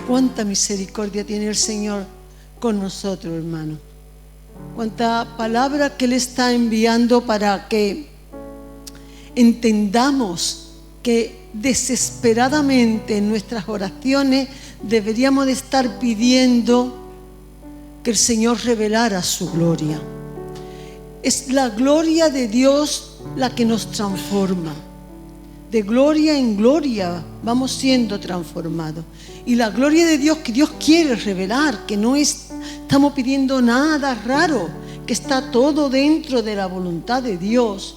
Cuánta misericordia tiene el Señor con nosotros, hermano. Cuánta palabra que Él está enviando para que entendamos que desesperadamente en nuestras oraciones deberíamos de estar pidiendo que el Señor revelara su gloria. Es la gloria de Dios la que nos transforma. De gloria en gloria vamos siendo transformados. Y la gloria de Dios que Dios quiere revelar, que no estamos pidiendo nada raro, que está todo dentro de la voluntad de Dios.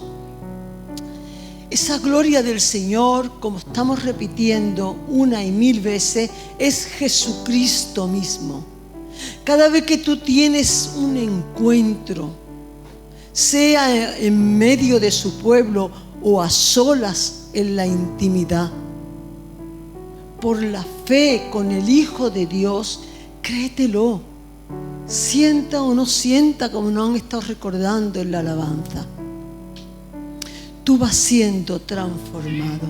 Esa gloria del Señor, como estamos repitiendo una y mil veces, es Jesucristo mismo. Cada vez que tú tienes un encuentro, sea en medio de su pueblo o a solas en la intimidad, por la fe con el Hijo de Dios, créetelo, sienta o no sienta, como nos han estado recordando en la alabanza, tú vas siendo transformado.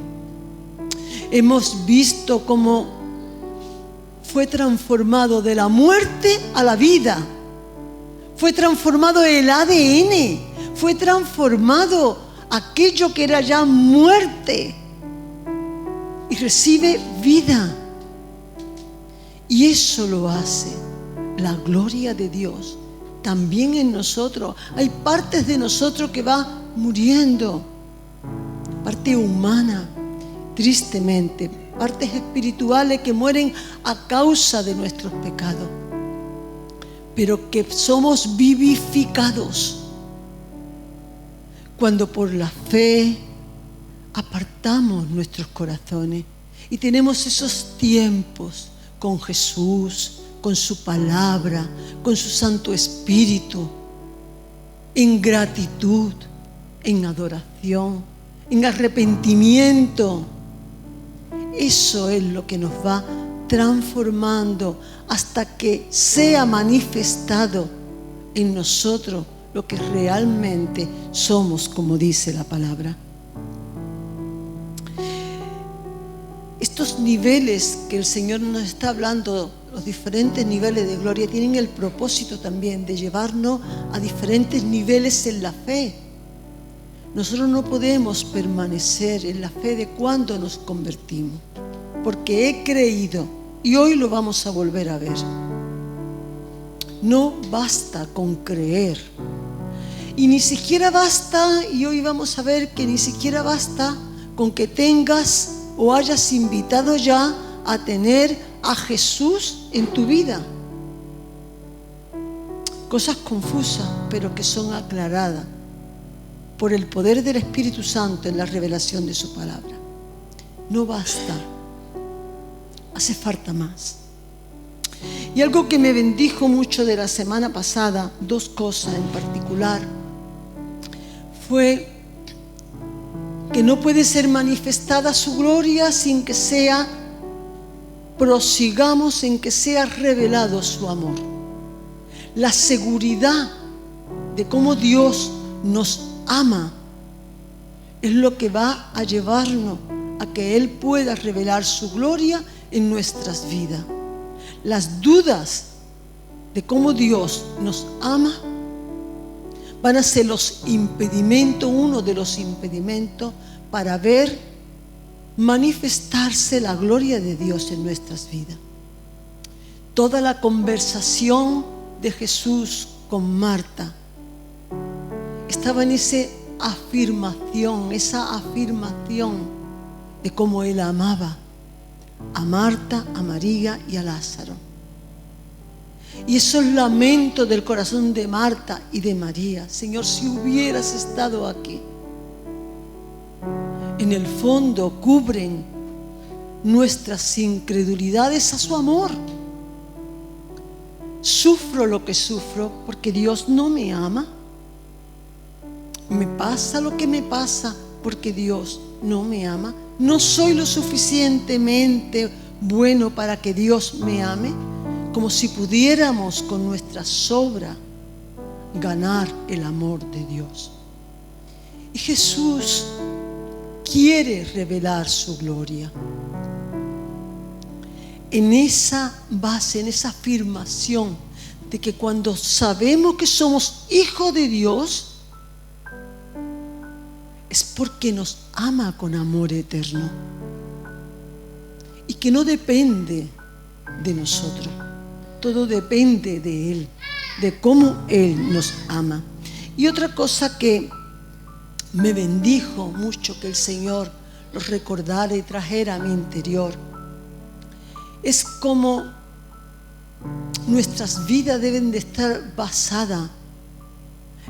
Hemos visto cómo fue transformado de la muerte a la vida, fue transformado el ADN, fue transformado aquello que era ya muerte y recibe vida. Y eso lo hace la gloria de Dios también en nosotros. Hay partes de nosotros que va muriendo, parte humana, tristemente, partes espirituales que mueren a causa de nuestros pecados, pero que somos vivificados cuando por la fe apartamos nuestros corazones y tenemos esos tiempos con Jesús, con su palabra, con su Santo Espíritu, en gratitud, en adoración, en arrepentimiento. Eso es lo que nos va transformando hasta que sea manifestado en nosotros lo que realmente somos, como dice la palabra. Estos niveles que el Señor nos está hablando, los diferentes niveles de gloria, tienen el propósito también de llevarnos a diferentes niveles en la fe. Nosotros no podemos permanecer en la fe de cuando nos convertimos, porque he creído y hoy lo vamos a volver a ver. No basta con creer. Y ni siquiera basta, y hoy vamos a ver que ni siquiera basta con que tengas o hayas invitado ya a tener a Jesús en tu vida. Cosas confusas, pero que son aclaradas por el poder del Espíritu Santo en la revelación de su palabra. No basta, hace falta más. Y algo que me bendijo mucho de la semana pasada, dos cosas en particular, fue que no puede ser manifestada su gloria sin que prosigamos en que sea revelado su amor. La seguridad de cómo Dios nos ama es lo que va a llevarnos a que Él pueda revelar su gloria en nuestras vidas. Las dudas de cómo Dios nos ama van a ser los impedimentos, uno de los impedimentos para ver manifestarse la gloria de Dios en nuestras vidas. Toda la conversación de Jesús con Marta estaba en esa afirmación de cómo Él amaba a Marta, a María y a Lázaro. Y esos lamentos del corazón de Marta y de María, Señor, si hubieras estado aquí, en el fondo cubren nuestras incredulidades a su amor. Sufro lo que sufro porque Dios no me ama. Me pasa lo que me pasa porque Dios no me ama. No soy lo suficientemente bueno para que Dios me ame, como si pudiéramos con nuestra sobra ganar el amor de Dios. Y Jesús quiere revelar su gloria. en esa base, en esa afirmación de que cuando sabemos que somos hijos de Dios, es porque nos ama con amor eterno y que no depende de nosotros, todo depende de Él, de cómo Él nos ama. Y otra cosa que me bendijo mucho que el Señor lo recordara y trajera a mi interior es como nuestras vidas deben de estar basadas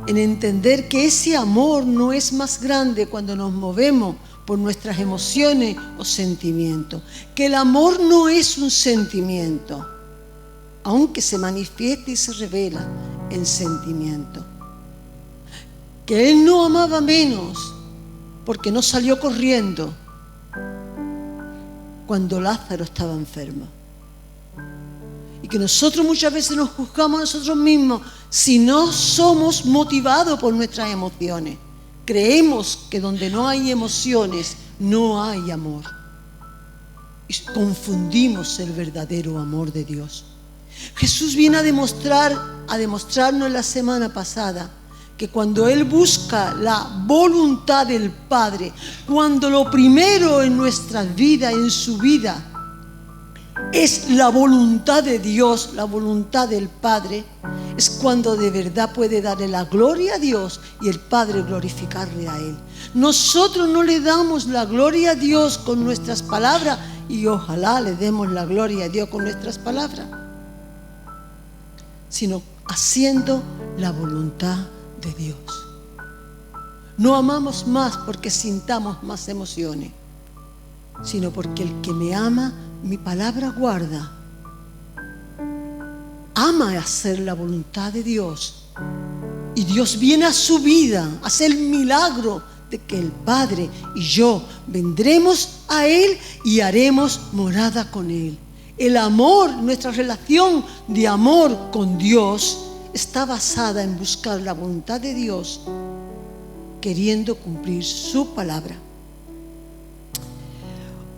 en entender que ese amor no es más grande cuando nos movemos por nuestras emociones o sentimientos. Que el amor no es un sentimiento, aunque se manifieste y se revela en sentimiento. Que Él no amaba menos porque no salió corriendo cuando Lázaro estaba enfermo. Y que nosotros muchas veces nos juzgamos a nosotros mismos si no somos motivados por nuestras emociones. Creemos que donde no hay emociones no hay amor. Y confundimos el verdadero amor de Dios. Jesús viene a demostrarnos la semana pasada que cuando Él busca la voluntad del Padre, cuando lo primero en nuestras vidas, en su vida, es la voluntad de Dios, la voluntad del Padre, es cuando de verdad puede darle la gloria a Dios y el Padre glorificarle a Él. Nosotros no le damos la gloria a Dios con nuestras palabras y ojalá le demos la gloria a Dios con nuestras palabras, sino haciendo la voluntad de Dios. No amamos más porque sintamos más emociones, sino porque el que me ama, mi palabra guarda. Ama hacer la voluntad de Dios. Y Dios viene a su vida, a hacer el milagro de que el Padre y yo vendremos a Él y haremos morada con Él. El amor, nuestra relación de amor con Dios está basada en buscar la voluntad de Dios, queriendo cumplir su palabra.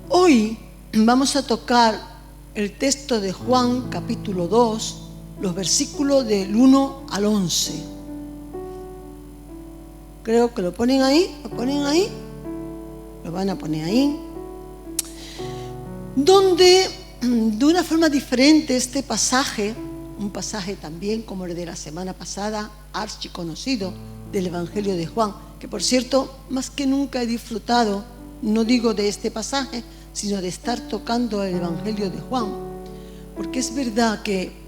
Hoy vamos a tocar el texto de Juan capítulo 2, los versículos del 1 al 11. Creo que lo ponen ahí, lo van a poner ahí. Donde de una forma diferente este pasaje, un pasaje también como el de la semana pasada, archiconocido del Evangelio de Juan, que por cierto, más que nunca he disfrutado, no digo de este pasaje, sino de estar tocando el Evangelio de Juan, porque es verdad que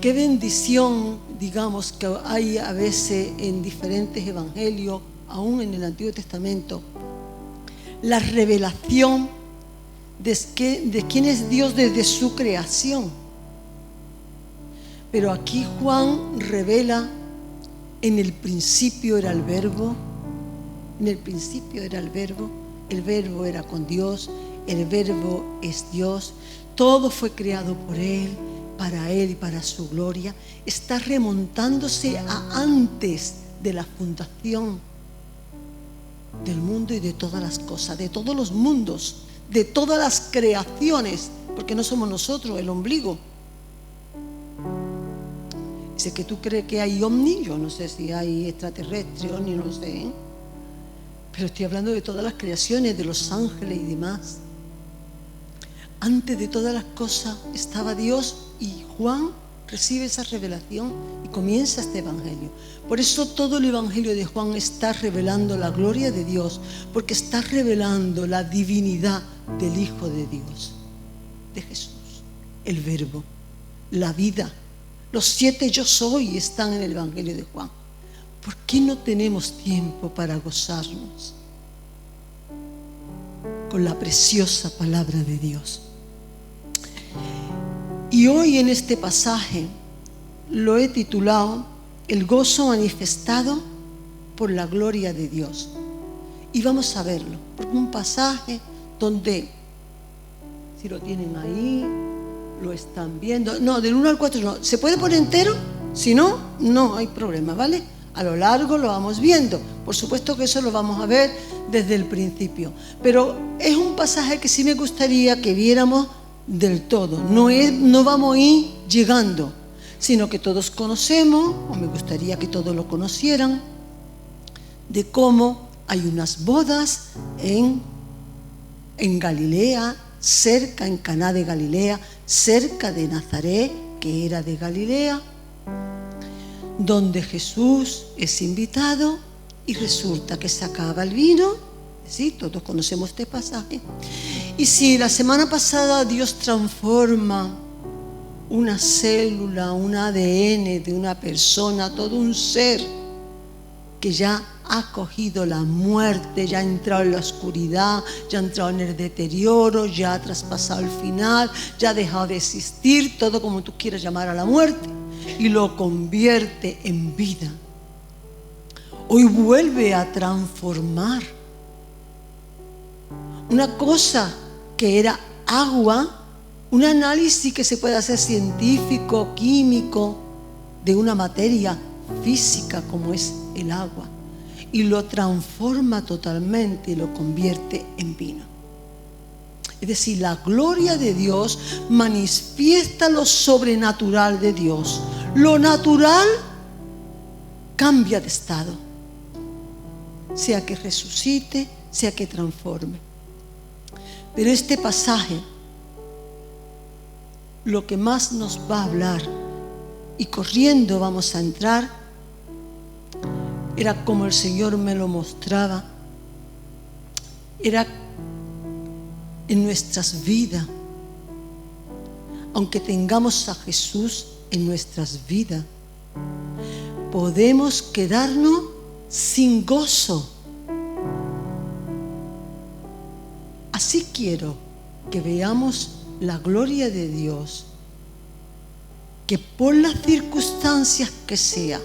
qué bendición, digamos, que hay a veces en diferentes evangelios, aún en el Antiguo Testamento, la revelación de quién es Dios desde su creación. Pero aquí Juan revela: en el principio era el Verbo, en el principio era el Verbo era con Dios, el Verbo es Dios, todo fue creado por Él y para su gloria. Está remontándose a antes de la fundación del mundo y de todas las cosas, de todos los mundos, de todas las creaciones, porque no somos nosotros el ombligo. Dice que tú crees que hay ovni, yo no sé si hay extraterrestres, ni no sé, pero estoy hablando de todas las creaciones, de los ángeles y demás. Antes de todas las cosas estaba Dios, y Juan recibe esa revelación y comienza este evangelio. Por eso todo el evangelio de Juan está revelando la gloria de Dios, porque está revelando la divinidad del Hijo de Dios, de Jesús, el Verbo, la vida. Los 7 yo soy están en el evangelio de Juan. ¿Por qué no tenemos tiempo para gozarnos con la preciosa palabra de Dios? Y hoy en este pasaje lo he titulado El gozo manifestado por la gloria de Dios. Y vamos a verlo, porque un pasaje donde, si lo tienen ahí, lo están viendo. No, del 1 al 4 no. ¿Se puede poner entero? Si no, no hay problema, ¿vale? A lo largo lo vamos viendo. Por supuesto que eso lo vamos a ver desde el principio. Pero es un pasaje que sí me gustaría que viéramos del todo. No vamos a ir llegando, sino que todos conocemos, o me gustaría que todos lo conocieran, de cómo hay unas bodas en Galilea, cerca, en Caná de Galilea, cerca de Nazaret, que era de Galilea, donde Jesús es invitado y resulta que se acaba el vino. Sí, todos conocemos este pasaje. Y si la semana pasada Dios transforma una célula, un ADN de una persona, todo un ser que ya ha cogido la muerte, ya ha entrado en la oscuridad, ya ha entrado en el deterioro, ya ha traspasado el final, ya ha dejado de existir, todo como tú quieras llamar a la muerte, y lo convierte en vida. Hoy vuelve a transformar una cosa que era agua, un análisis que se puede hacer científico, químico, de una materia física como es el agua, y lo transforma totalmente y lo convierte en vino. Es decir, la gloria de Dios manifiesta lo sobrenatural de Dios. Lo natural cambia de estado, sea que resucite, sea que transforme. Pero este pasaje, lo que más nos va a hablar, y corriendo vamos a entrar, era como el Señor me lo mostraba, era en nuestras vidas, aunque tengamos a Jesús en nuestras vidas, podemos quedarnos sin gozo. Así quiero que veamos la gloria de Dios, que por las circunstancias que sea,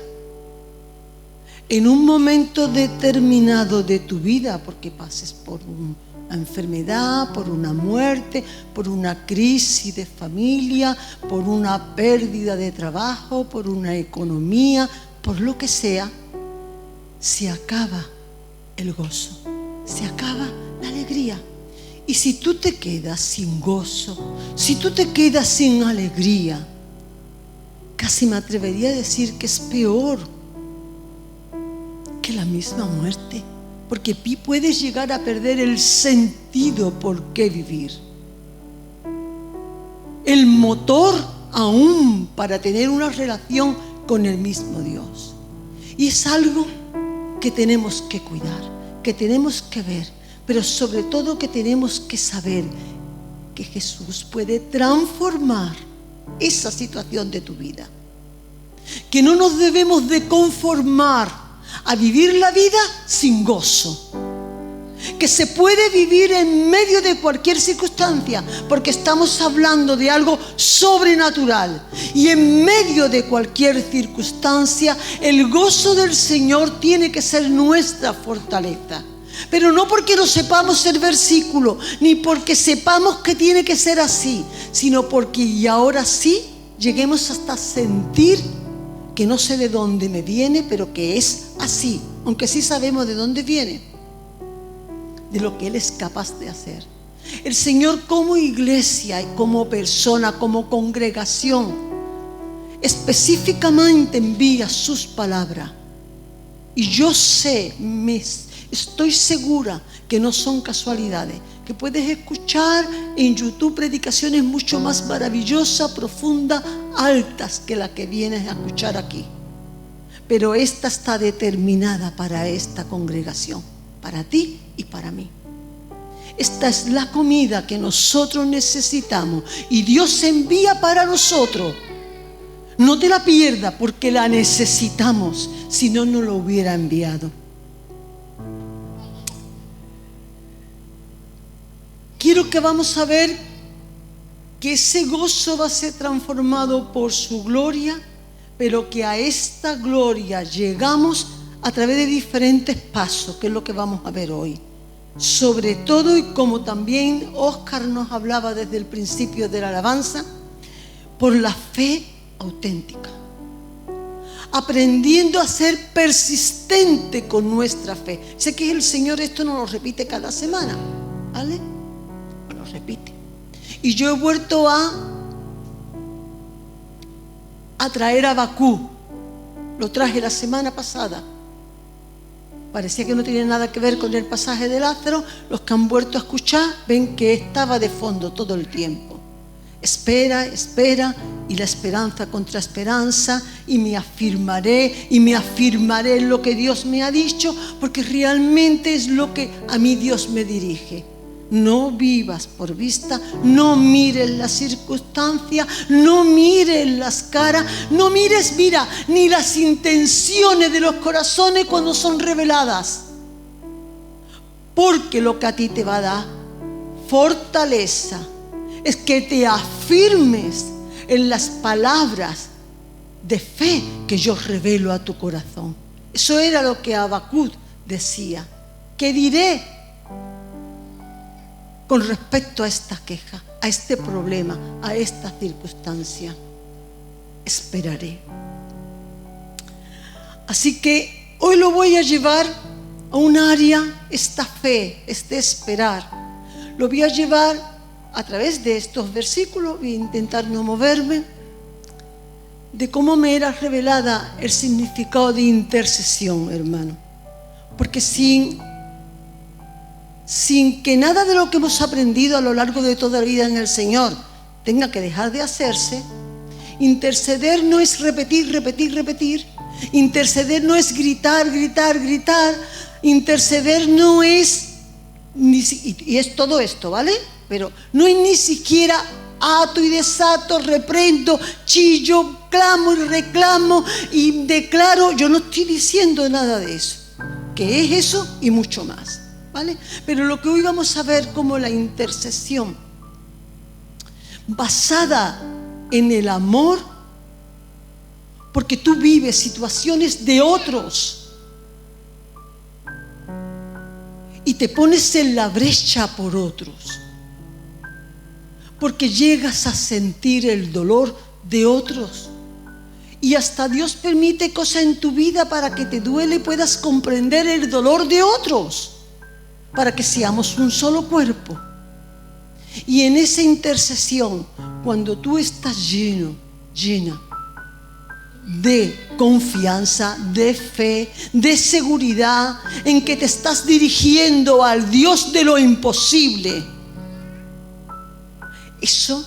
en un momento determinado de tu vida, porque pases por una enfermedad, por una muerte, por una crisis de familia, por una pérdida de trabajo, por una economía, por lo que sea, se acaba el gozo, se acaba la alegría. Y si tú te quedas sin gozo, si tú te quedas sin alegría, casi me atrevería a decir que es peor que la misma muerte, porque puedes llegar a perder el sentido por qué vivir, el motor aún para tener una relación con el mismo Dios. Y es algo que tenemos que cuidar, que tenemos que ver, pero sobre todo que tenemos que saber que Jesús puede transformar esa situación de tu vida, que no nos debemos de conformar a vivir la vida sin gozo, que se puede vivir en medio de cualquier circunstancia, porque estamos hablando de algo sobrenatural, y en medio de cualquier circunstancia el gozo del Señor tiene que ser nuestra fortaleza. Pero no porque no sepamos el versículo, ni porque sepamos que tiene que ser así, sino porque y ahora sí lleguemos hasta sentir que no sé de dónde me viene, pero que es así, aunque sí sabemos de dónde viene, de lo que Él es capaz de hacer. El Señor como iglesia y como persona, como congregación, específicamente envía sus palabras. Y yo sé, estoy segura que no son casualidades, que puedes escuchar en YouTube predicaciones mucho más maravillosas, profundas, altas que las que vienes a escuchar aquí. Pero esta está determinada para esta congregación, para ti y para mí. Esta es la comida que nosotros necesitamos y Dios envía para nosotros. No te la pierdas porque la necesitamos, si no, no lo hubiera enviado. Quiero que vamos a ver que ese gozo va a ser transformado por su gloria, pero que a esta gloria llegamos a través de diferentes pasos, que es lo que vamos a ver hoy. Sobre todo, y como también Óscar nos hablaba desde el principio de la alabanza, por la fe auténtica. aprendiendo a ser persistente con nuestra fe. Sé que el Señor esto no lo repite cada semana, ¿vale? Lo repite. Y yo he vuelto a traer a Habacuc. Lo traje la semana pasada. Parecía que no tenía nada que ver con el pasaje de Lázaro. Los que han vuelto a escuchar ven que estaba de fondo todo el tiempo. Espera, espera, y la esperanza contra esperanza, y me afirmaré en lo que Dios me ha dicho, porque realmente es lo que a mí Dios me dirige. No vivas por vista, no mires las circunstancias, no mires las caras, no mires, mira, ni las intenciones de los corazones cuando son reveladas. Porque lo que a ti te va a dar fortaleza es que te afirmes en las palabras de fe que yo revelo a tu corazón. Eso era lo que Habacuc decía. ¿Qué diré con respecto a esta queja, a este problema, a esta circunstancia? Esperaré. Así que hoy lo voy a llevar a un área, esta fe, este esperar. Lo voy a llevar a través de estos versículos, voy a intentar no moverme, de cómo me era revelada el significado de intercesión, hermano. Porque sin que nada de lo que hemos aprendido a lo largo de toda la vida en el Señor tenga que dejar de hacerse, interceder no es repetir, repetir, repetir. Interceder no es gritar, gritar, gritar. Interceder no es, y es todo esto, ¿vale? Pero no es ni siquiera ato y desato, reprendo, chillo, clamo y reclamo y declaro. Yo no estoy diciendo nada de eso, que es eso y mucho más, ¿vale? Pero lo que hoy vamos a ver como la intercesión basada en el amor, porque tú vives situaciones de otros y te pones en la brecha por otros, porque llegas a sentir el dolor de otros. Y hasta Dios permite cosas en tu vida para que te duele y puedas comprender el dolor de otros, para que seamos un solo cuerpo. Y en esa intercesión, cuando tú estás llena de confianza, de fe, de seguridad, en que te estás dirigiendo al Dios de lo imposible, eso,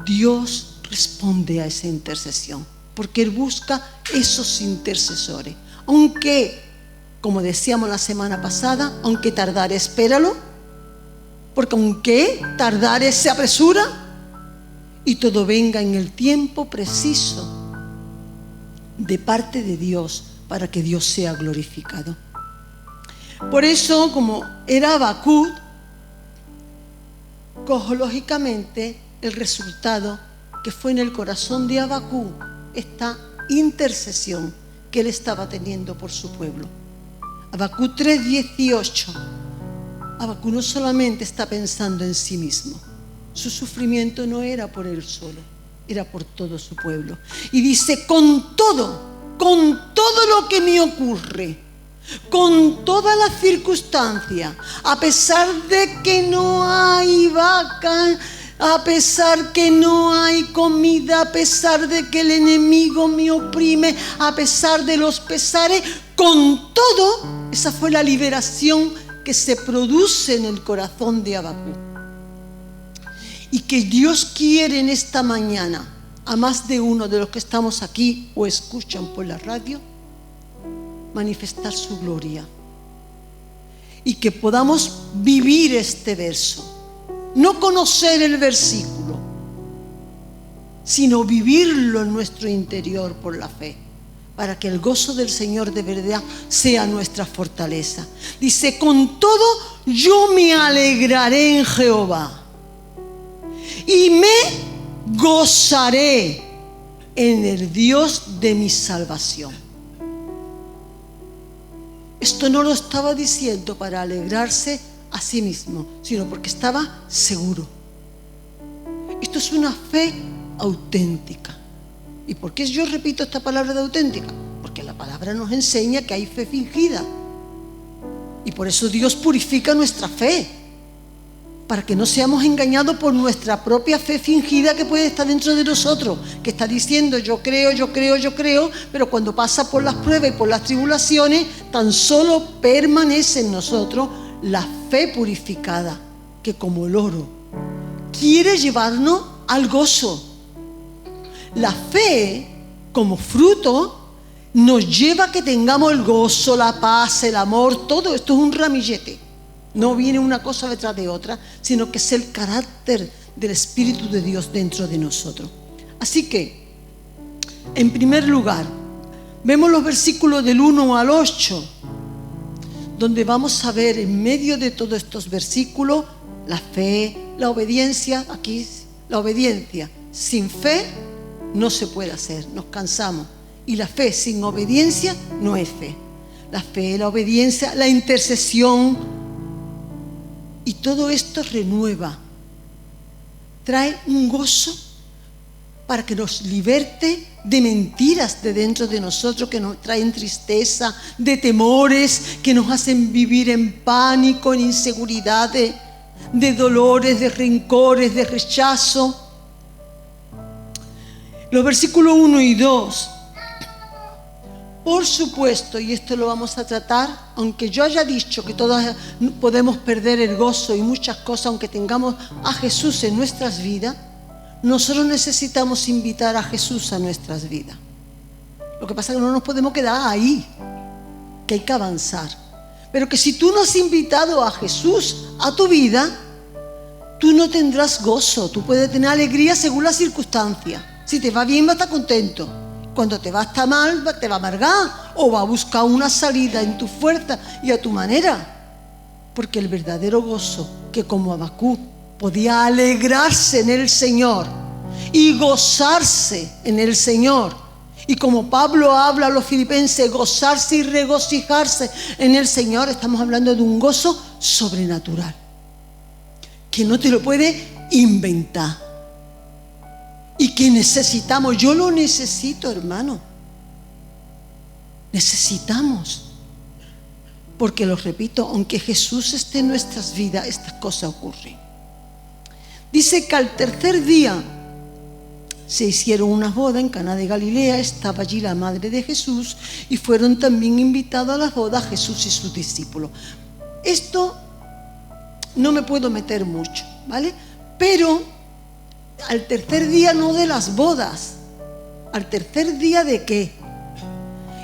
Dios responde a esa intercesión, porque Él busca esos intercesores. Aunque, como decíamos la semana pasada, aunque tardare, espéralo, porque aunque tardare, se apresura, y todo venga en el tiempo preciso de parte de Dios, para que Dios sea glorificado. Por eso, como era Habacuc, cojo lógicamente el resultado que fue en el corazón de Habacuc, esta intercesión que él estaba teniendo por su pueblo. Habacuc 3:18. Habacuc no solamente está pensando en sí mismo, su sufrimiento no era por él solo, era por todo su pueblo. Y dice, con todo lo que me ocurre, con todas las circunstancias, a pesar de que no hay vaca, a pesar que no hay comida, a pesar de que el enemigo me oprime, a pesar de los pesares, con todo, esa fue la liberación que se produce en el corazón de Habacuc. Y que Dios quiere en esta mañana, a más de uno de los que estamos aquí o escuchan por la radio, manifestar su gloria. Y que podamos vivir este verso. No conocer el versículo, sino vivirlo en nuestro interior por la fe, para que el gozo del Señor de verdad sea nuestra fortaleza. Dice, con todo yo me alegraré en Jehová y me gozaré en el Dios de mi salvación. Esto no lo estaba diciendo para alegrarse a sí mismo, sino porque estaba seguro. Esto es una fe auténtica. ¿Y por qué yo repito esta palabra de auténtica? Porque la palabra nos enseña que hay fe fingida. Y por eso Dios purifica nuestra fe, para que no seamos engañados por nuestra propia fe fingida que puede estar dentro de nosotros, que está diciendo yo creo, pero cuando pasa por las pruebas y por las tribulaciones, tan solo permanece en nosotros la fe purificada, que como el oro quiere llevarnos al gozo. La fe, como fruto, nos lleva a que tengamos el gozo, la paz, el amor. Todo esto es un ramillete. No viene una cosa detrás de otra, sino que es el carácter del Espíritu de Dios dentro de nosotros. Así que, en primer lugar, vemos los versículos del 1 al 8, donde vamos a ver en medio de todos estos versículos la fe, la obediencia. Aquí la obediencia sin fe no se puede hacer, nos cansamos. Y la fe sin obediencia no es fe. La fe, la obediencia, la intercesión, y todo esto renueva, trae un gozo para que nos liberte de mentiras de dentro de nosotros que nos traen tristeza, de temores que nos hacen vivir en pánico, en inseguridades, de dolores, de rencores, de rechazo. Los versículos 1 y 2, por supuesto, y esto lo vamos a tratar, aunque yo haya dicho que todos podemos perder el gozo y muchas cosas, aunque tengamos a Jesús en nuestras vidas, nosotros necesitamos invitar a Jesús a nuestras vidas. Lo que pasa es que no nos podemos quedar ahí, que hay que avanzar. Pero que si tú no has invitado a Jesús a tu vida, tú no tendrás gozo. Tú puedes tener alegría según las circunstancias. Si te va bien, vas a estar contento. Cuando te va a estar mal, te va a amargar o va a buscar una salida en tu fuerza y a tu manera. Porque el verdadero gozo, que como Habacuc podía alegrarse en el Señor y gozarse en el Señor, y como Pablo habla a los filipenses, gozarse y regocijarse en el Señor, estamos hablando de un gozo sobrenatural, que no te lo puedes inventar. Y que necesitamos, yo lo necesito, hermano. Necesitamos. Porque lo repito, aunque Jesús esté en nuestras vidas, estas cosas ocurren. Dice que al tercer día se hicieron unas bodas en Caná de Galilea, estaba allí la madre de Jesús y fueron también invitados a las bodas Jesús y sus discípulos. Esto no me puedo meter mucho, ¿vale? Pero al tercer día no de las bodas, al tercer día de qué.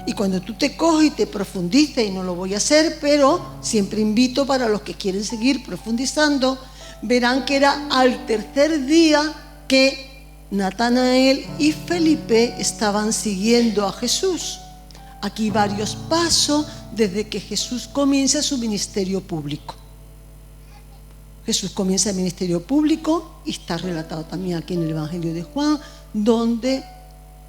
Y cuando tú te coges y te profundices, y no lo voy a hacer, pero siempre invito para los que quieren seguir profundizando, verán que era al tercer día que Natanael y Felipe estaban siguiendo a Jesús. Aquí varios pasos desde que Jesús comienza su ministerio público. Jesús comienza el ministerio público y está relatado también aquí en el Evangelio de Juan, donde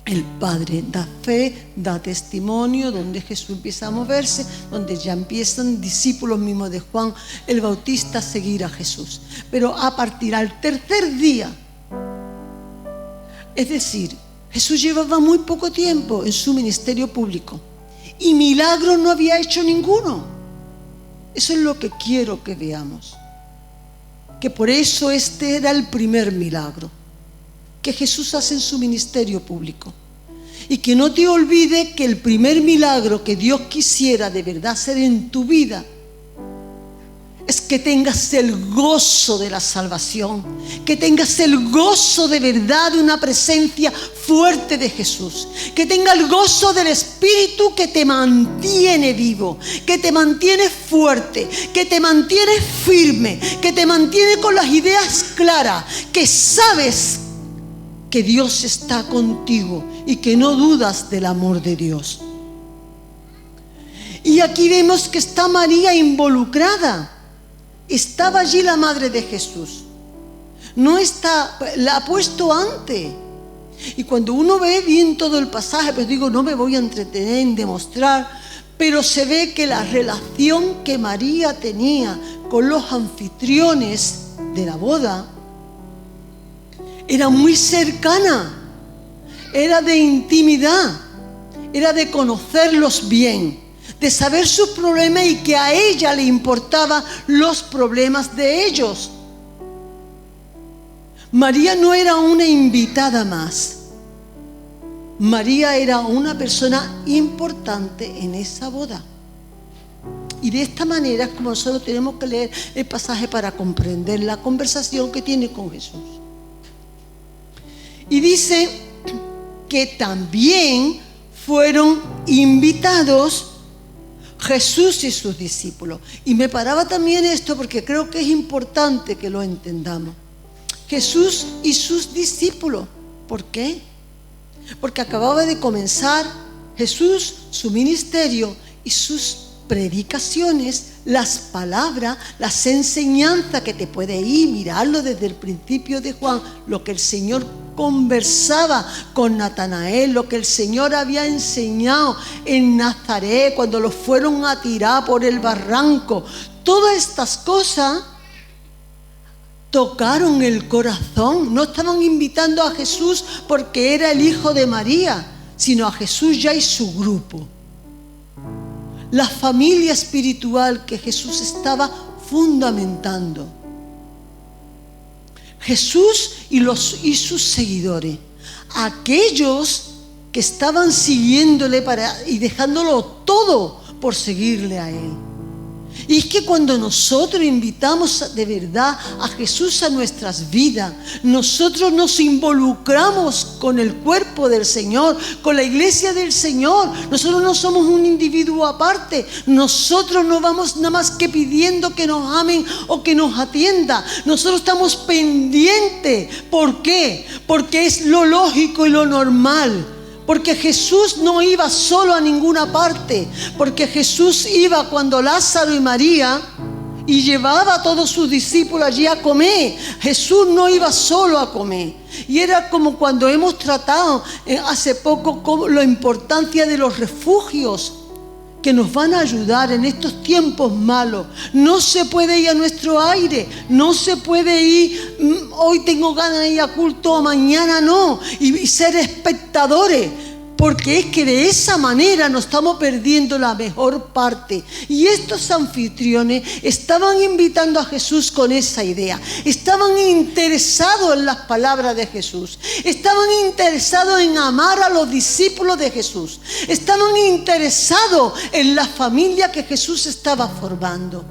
el Padre da fe, da testimonio, donde Jesús empieza a moverse, donde ya empiezan discípulos mismos de Juan el Bautista a seguir a Jesús. Pero a partir del tercer día, es decir, Jesús llevaba muy poco tiempo en su ministerio público y milagros no había hecho ninguno. Eso es lo que quiero que veamos. Que por eso este era el primer milagro que Jesús hace en su ministerio público. Y que no te olvides que el primer milagro que Dios quisiera de verdad hacer en tu vida es que tengas el gozo de la salvación, que tengas el gozo de verdad de una presencia fuerte de Jesús, que tengas el gozo del Espíritu que te mantiene vivo, que te mantiene fuerte, que te mantiene firme, que te mantiene con las ideas claras, que sabes que Dios está contigo y que no dudas del amor de Dios. Y aquí vemos que está María involucrada. Estaba allí la madre de Jesús. No está, la ha puesto antes. Y cuando uno ve bien todo el pasaje, pues digo, no me voy a entretener en demostrar, pero se ve que la relación que María tenía con los anfitriones de la boda era muy cercana. era de intimidad, era de conocerlos bien, de saber sus problemas y que a ella le importaban los problemas de ellos. María no era una invitada más. María era una persona importante en esa boda. Y de esta manera es como nosotros tenemos que leer el pasaje para comprender la conversación que tiene con Jesús. Y dice que también fueron invitados Jesús y sus discípulos. Y me paraba también esto porque creo que es importante que lo entendamos. Jesús y sus discípulos. ¿Por qué? Porque acababa de comenzar Jesús su ministerio y sus predicaciones, las palabras, las enseñanzas que te puede ir, mirarlo desde el principio de Juan, lo que el Señor conversaba con Natanael, lo que el Señor había enseñado en Nazaret cuando lo fueron a tirar por el barranco. Todas estas cosas tocaron el corazón. No estaban invitando a Jesús porque era el hijo de María, sino a Jesús ya y su grupo. La familia espiritual que Jesús estaba fundamentando. Jesús y sus seguidores, aquellos que estaban siguiéndole y dejándolo todo por seguirle a Él. Y es que cuando nosotros invitamos de verdad a Jesús a nuestras vidas, nosotros nos involucramos con el cuerpo del Señor, con la iglesia del Señor. Nosotros no somos un individuo aparte. Nosotros no vamos nada más que pidiendo que nos amen o que nos atienda. Nosotros estamos pendientes. ¿Por qué? Porque es lo lógico y lo normal. Porque Jesús no iba solo a ninguna parte, porque Jesús iba cuando Lázaro y María y llevaba a todos sus discípulos allí a comer. Jesús no iba solo a comer. Y era como cuando hemos tratado hace poco la importancia de los refugios que nos van a ayudar en estos tiempos malos. No se puede ir a nuestro aire, no se puede ir, hoy tengo ganas de ir a culto, mañana no, y ser espectadores, porque es que de esa manera nos estamos perdiendo la mejor parte. Y estos anfitriones estaban invitando a Jesús con esa idea, estaban interesados en las palabras de Jesús, estaban interesados en amar a los discípulos de Jesús, estaban interesados en la familia que Jesús estaba formando.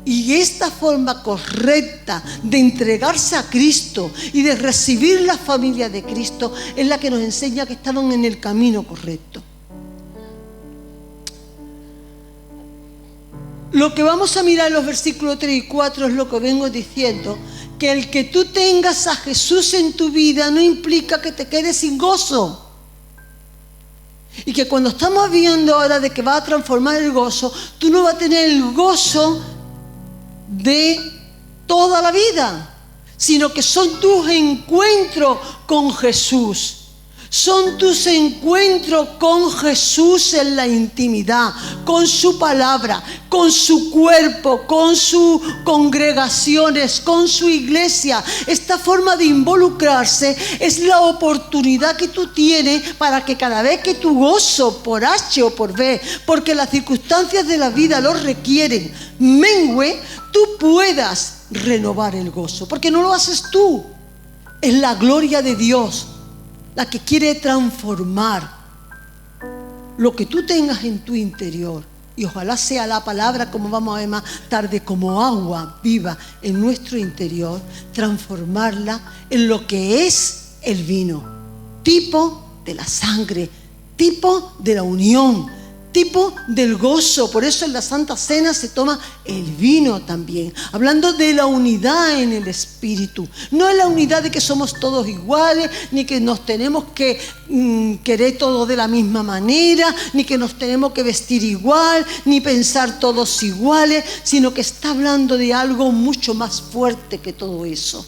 Y esta forma correcta de entregarse a Cristo y de recibir la familia de Cristo es la que nos enseña que estaban en el camino correcto. Lo que vamos a mirar en los versículos 3 y 4 es lo que vengo diciendo, que el que tú tengas a Jesús en tu vida no implica que te quedes sin gozo. Y que cuando estamos viendo ahora de que va a transformar el gozo, tú no vas a tener el gozo de toda la vida, sino que son tus encuentros con Jesús. Son tus encuentros con Jesús en la intimidad, con su palabra, con su cuerpo, con sus congregaciones, con su iglesia. Esta forma de involucrarse es la oportunidad que tú tienes para que cada vez que tu gozo por H o por B, porque las circunstancias de la vida lo requieren, mengue, tú puedas renovar el gozo. Porque no lo haces tú, es la gloria de Dios la que quiere transformar lo que tú tengas en tu interior. Y ojalá sea la palabra, como vamos a ver más tarde, como agua viva en nuestro interior, transformarla en lo que es el vino, tipo de la sangre, tipo de la unión, tipo del gozo. Por eso en la Santa Cena se toma el vino también, hablando de la unidad en el Espíritu. No es la unidad de que somos todos iguales, ni que nos tenemos que querer todos de la misma manera, ni que nos tenemos que vestir igual, ni pensar todos iguales, sino que está hablando de algo mucho más fuerte que todo eso.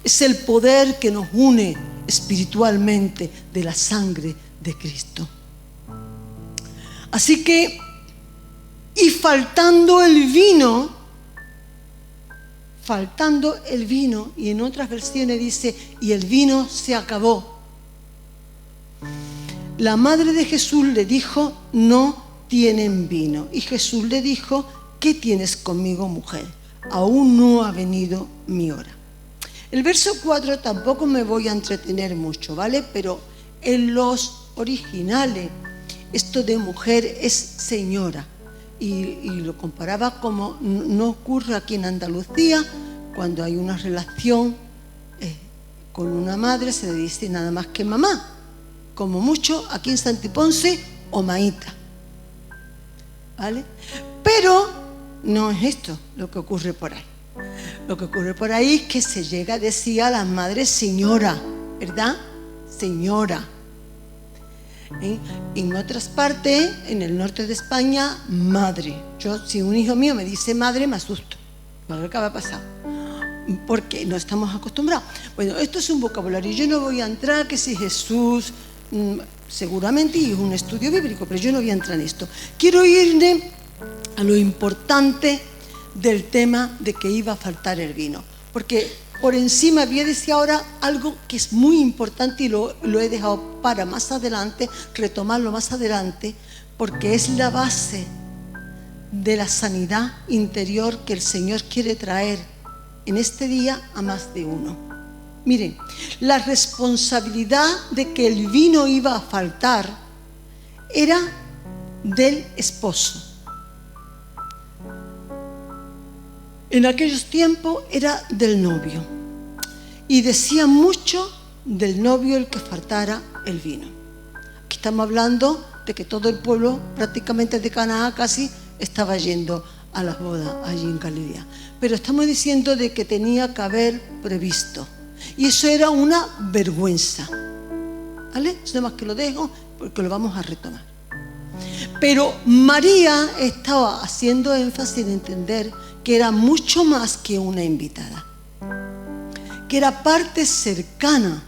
Es el poder que nos une espiritualmente de la sangre de Cristo. Así que, y faltando el vino, y en otras versiones dice, y el vino se acabó. la madre de Jesús le dijo: no tienen vino. Y Jesús le dijo: ¿qué tienes conmigo, mujer? Aún no ha venido mi hora. El verso 4 tampoco me voy a entretener mucho, ¿vale? Pero en los originales, esto de mujer es señora. Y lo comparaba como no ocurre aquí en Andalucía, cuando hay una relación con una madre, se le dice nada más que mamá. Como mucho aquí en Santiponce, o maíta. ¿Vale? Pero no es esto lo que ocurre por ahí. Lo que ocurre por ahí es que se llega a decir a las madres señora, ¿verdad? Señora. En otras partes, en el norte de España, madre. Yo, si un hijo mío me dice madre, me asusto. ¿Qué va a pasar? Porque no estamos acostumbrados. Bueno, esto es un vocabulario. Yo no voy a entrar que si Jesús, seguramente, y es un estudio bíblico, pero yo no voy a entrar en esto. Quiero irme a lo importante del tema de que iba a faltar el vino. Porque por encima voy a decir ahora algo que es muy importante y lo he dejado para más adelante, retomarlo más adelante, porque es la base de la sanidad interior que el Señor quiere traer en este día a más de uno. Miren, la responsabilidad de que el vino iba a faltar era del esposo. En aquellos tiempos era del novio. Y decía mucho del novio el que faltara el vino. Aquí estamos hablando de que todo el pueblo, prácticamente de Canaán casi, estaba yendo a las bodas allí en Galilea. Pero estamos diciendo de que tenía que haber previsto. Y eso era una vergüenza. ¿Vale? Es nada más que lo dejo porque lo vamos a retomar. Pero María estaba haciendo énfasis en entender que era mucho más que una invitada, que era parte cercana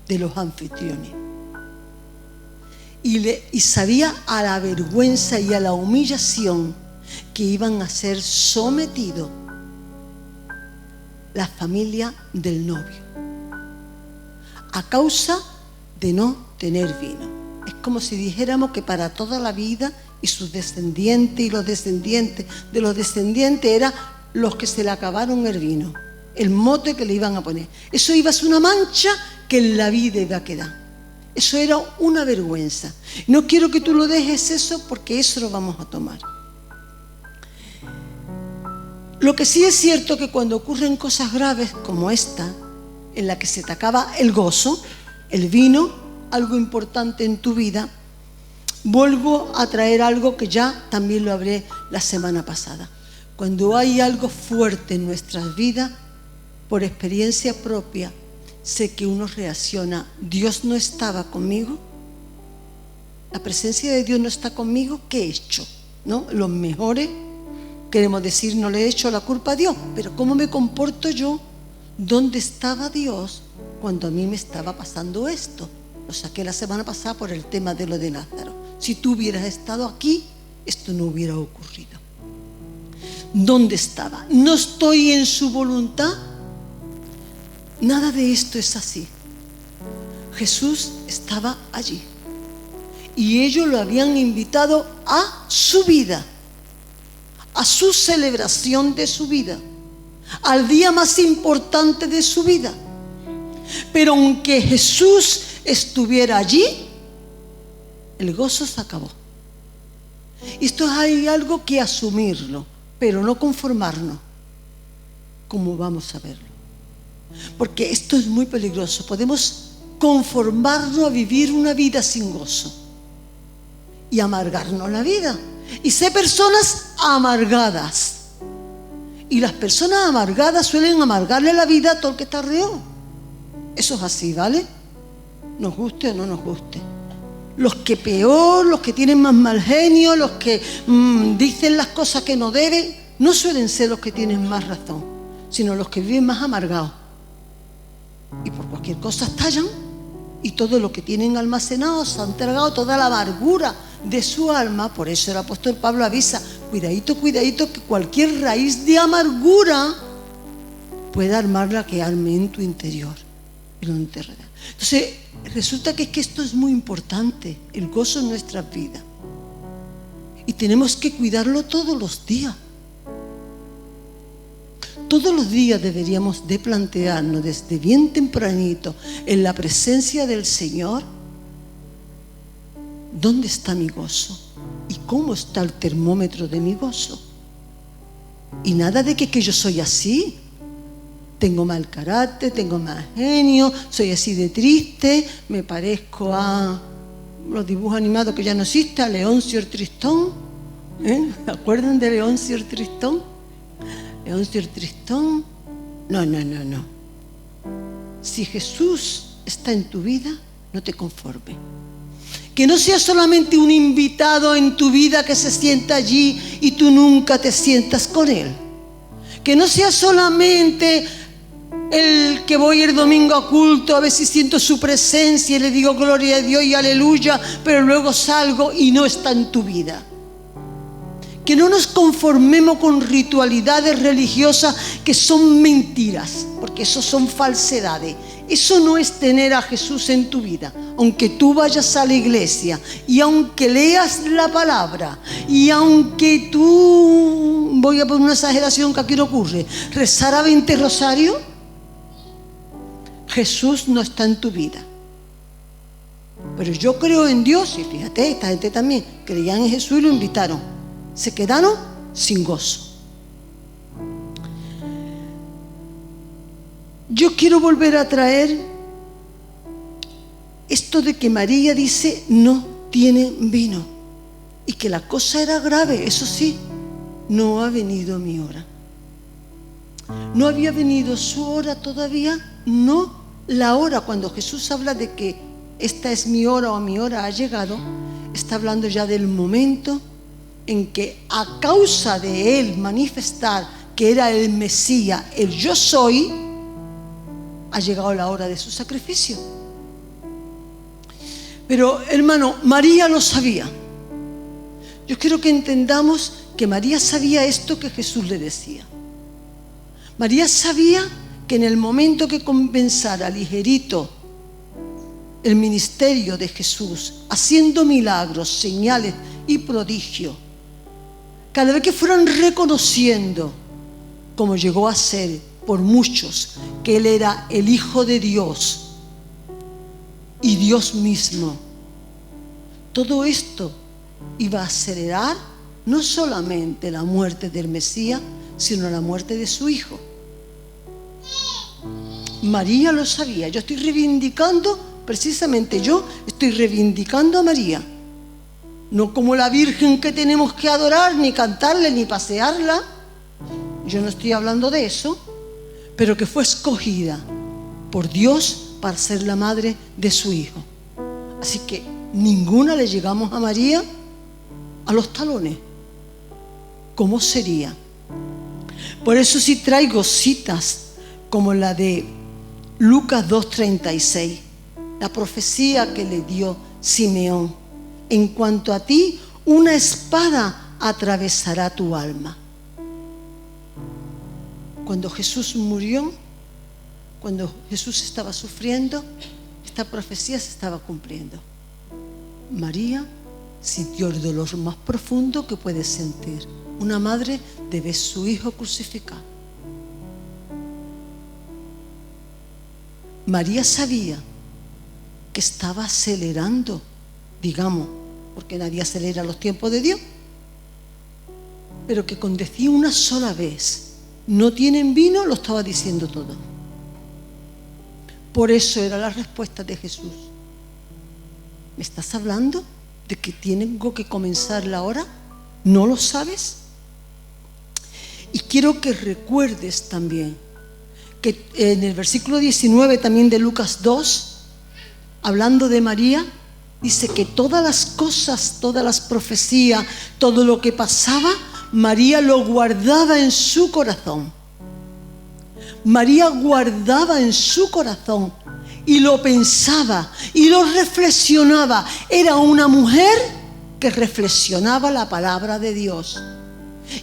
de los anfitriones. Y sabía a la vergüenza y a la humillación que iban a ser sometidos la familia del novio a causa de no tener vino. Es como si dijéramos que para toda la vida, y sus descendientes y los descendientes de los descendientes eran los que se le acabaron el vino, el mote que le iban a poner. Eso iba a ser una mancha que en la vida iba a quedar. Eso era una vergüenza. No quiero que tú lo dejes eso, porque eso lo vamos a tomar. Lo que sí es cierto que cuando ocurren cosas graves como esta, en la que se te acaba el gozo, el vino, algo importante en tu vida, vuelvo a traer algo que ya también lo hablé la semana pasada. Cuando hay algo fuerte en nuestras vidas, por experiencia propia, sé que uno reacciona. Dios no estaba conmigo, la presencia de Dios no está conmigo, ¿qué he hecho? ¿No? Los mejores queremos decir, no le he hecho la culpa a Dios, pero ¿cómo me comporto yo? ¿Dónde estaba Dios cuando a mí me estaba pasando esto? Lo saqué la semana pasada por el tema de lo de Lázaro. Si tú hubieras estado aquí, esto no hubiera ocurrido. ¿Dónde estaba? ¿No estoy en su voluntad? Nada de esto es así. Jesús estaba allí y ellos lo habían invitado a su vida, a su celebración de su vida, al día más importante de su vida. Pero aunque Jesús estuviera allí, el gozo se acabó. Esto hay algo que asumirlo, pero no conformarnos, como vamos a verlo. Porque esto es muy peligroso. Podemos conformarnos a vivir una vida sin gozo y amargarnos la vida y ser personas amargadas. Y las personas amargadas suelen amargarle la vida a todo el que está alrededor. Eso es así, ¿vale? Nos guste o no nos guste. Los que peor, los que tienen más mal genio, los que dicen las cosas que no deben, no suelen ser los que tienen más razón, sino los que viven más amargados. Y por cualquier cosa estallan y todo lo que tienen almacenado se han tragado, toda la amargura de su alma. Por eso el apóstol Pablo avisa, cuidadito, cuidadito, que cualquier raíz de amargura pueda armar la que arme en tu interior. y no te enredas. Entonces, resulta que esto es muy importante, el gozo en nuestras vidas. Y tenemos que cuidarlo todos los días. Todos los días deberíamos de plantearnos desde bien tempranito en la presencia del Señor, ¿dónde está mi gozo? ¿Y cómo está el termómetro de mi gozo? Y nada de que yo soy así, tengo mal carácter, tengo mal genio, soy así de triste, me parezco a los dibujos animados que ya no existen, a Leoncio el Tristón. ¿Se acuerdan de Leoncio el Tristón? Leoncio el Tristón. No. Si Jesús está en tu vida, no te conformes. Que no sea solamente un invitado en tu vida que se sienta allí y tú nunca te sientas con Él. Que no sea solamente el que voy el domingo a culto, a ver si siento su presencia y le digo gloria a Dios y aleluya, pero luego salgo y no está en tu vida. Que no nos conformemos con ritualidades religiosas que son mentiras, porque eso son falsedades. Eso no es tener a Jesús en tu vida. Aunque tú vayas a la iglesia y aunque leas la palabra y aunque tú, voy a poner una exageración que aquí no ocurre, rezar a 20 rosarios, Jesús no está en tu vida. Pero yo creo en Dios, y fíjate, esta gente también creían en Jesús y lo invitaron. Se quedaron sin gozo. Yo quiero volver a traer esto de que María dice no tienen vino y que la cosa era grave. Eso sí, no ha venido mi hora. No había venido su hora todavía, no la hora. Cuando Jesús habla de que esta es mi hora o mi hora ha llegado, está hablando ya del momento en que a causa de él manifestar que era el Mesías, el yo soy, ha llegado la hora de su sacrificio. Pero hermano, María lo sabía. Yo quiero que entendamos que María sabía esto que Jesús le decía. María sabía que en el momento que comenzara ligerito el ministerio de Jesús, haciendo milagros, señales y prodigios, cada vez que fueran reconociendo, como llegó a ser por muchos, que Él era el Hijo de Dios y Dios mismo, todo esto iba a acelerar no solamente la muerte del Mesías, sino la muerte de su Hijo. María lo sabía. Yo estoy reivindicando, precisamente yo estoy reivindicando a María. No como la Virgen que tenemos que adorar, ni cantarle, ni pasearla. Yo no estoy hablando de eso, pero que fue escogida por Dios para ser la madre de su Hijo. Así que ninguna le llegamos a María a los talones. ¿Cómo sería? Por eso sí traigo citas como la de Lucas 2:36, la profecía que le dio Simeón. En cuanto a ti, una espada atravesará tu alma. Cuando Jesús murió, cuando Jesús estaba sufriendo, esta profecía se estaba cumpliendo. María sintió el dolor más profundo que puede sentir una madre de ver su hijo crucificado. María sabía que estaba acelerando, digamos, porque nadie acelera los tiempos de Dios, pero que con decir una sola vez no tienen vino, lo estaba diciendo todo. Por eso era la respuesta de Jesús. ¿Me estás hablando de que tengo que comenzar la hora? ¿No lo sabes? Y quiero que recuerdes también que en el versículo 19 también de Lucas 2, hablando de María, dice que todas las cosas, todas las profecías, todo lo que pasaba, María lo guardaba en su corazón. María guardaba en su corazón y lo pensaba y lo reflexionaba. Era una mujer que reflexionaba la palabra de Dios.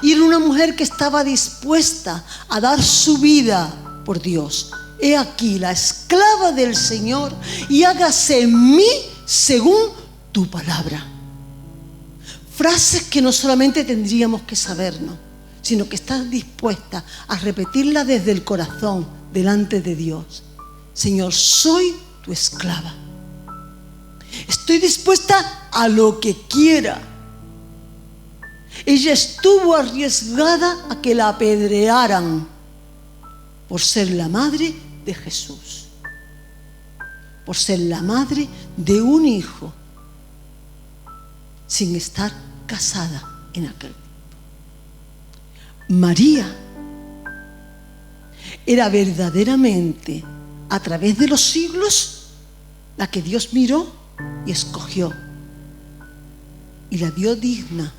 Y era una mujer que estaba dispuesta a dar su vida por Dios. he aquí la esclava del Señor, y hágase en mí según tu palabra. Frases que no solamente tendríamos que sabernos, sino que estás dispuesta a repetirla desde el corazón delante de Dios. Señor, soy tu esclava. Estoy dispuesta a lo que quiera. Ella estuvo arriesgada a que la apedrearan por ser la madre de Jesús, por ser la madre de un hijo, sin estar casada en aquel tiempo. María era verdaderamente, a través de los siglos, la que Dios miró y escogió y la dio digna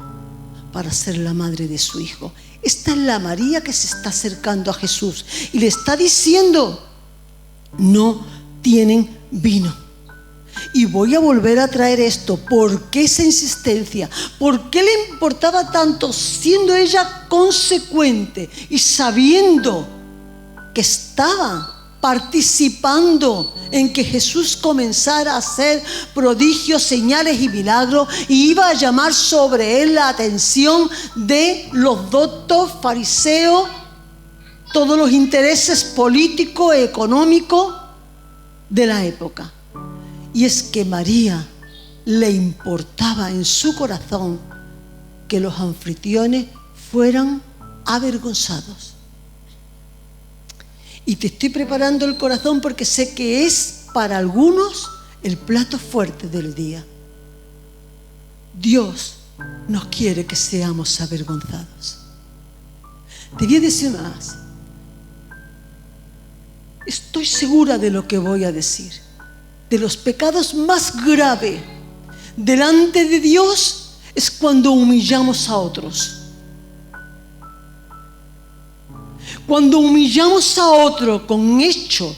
para ser la madre de su hijo. Esta es la María que se está acercando a Jesús y le está diciendo: no tienen vino. Y voy a volver a traer esto. ¿Por qué esa insistencia? ¿Por qué le importaba tanto, siendo ella consecuente y sabiendo que estaba participando en que Jesús comenzara a hacer prodigios, señales y milagros, y iba a llamar sobre él la atención de los doctos, fariseos, todos los intereses políticos, económicos de la época? Y es que María le importaba en su corazón que los anfitriones fueran avergonzados. Y te estoy preparando el corazón porque sé que es para algunos el plato fuerte del día. Dios no quiere que seamos avergonzados. Te voy a decir más. Estoy segura de lo que voy a decir. De los pecados más graves delante de Dios es cuando humillamos a otros. Cuando humillamos a otro con hecho,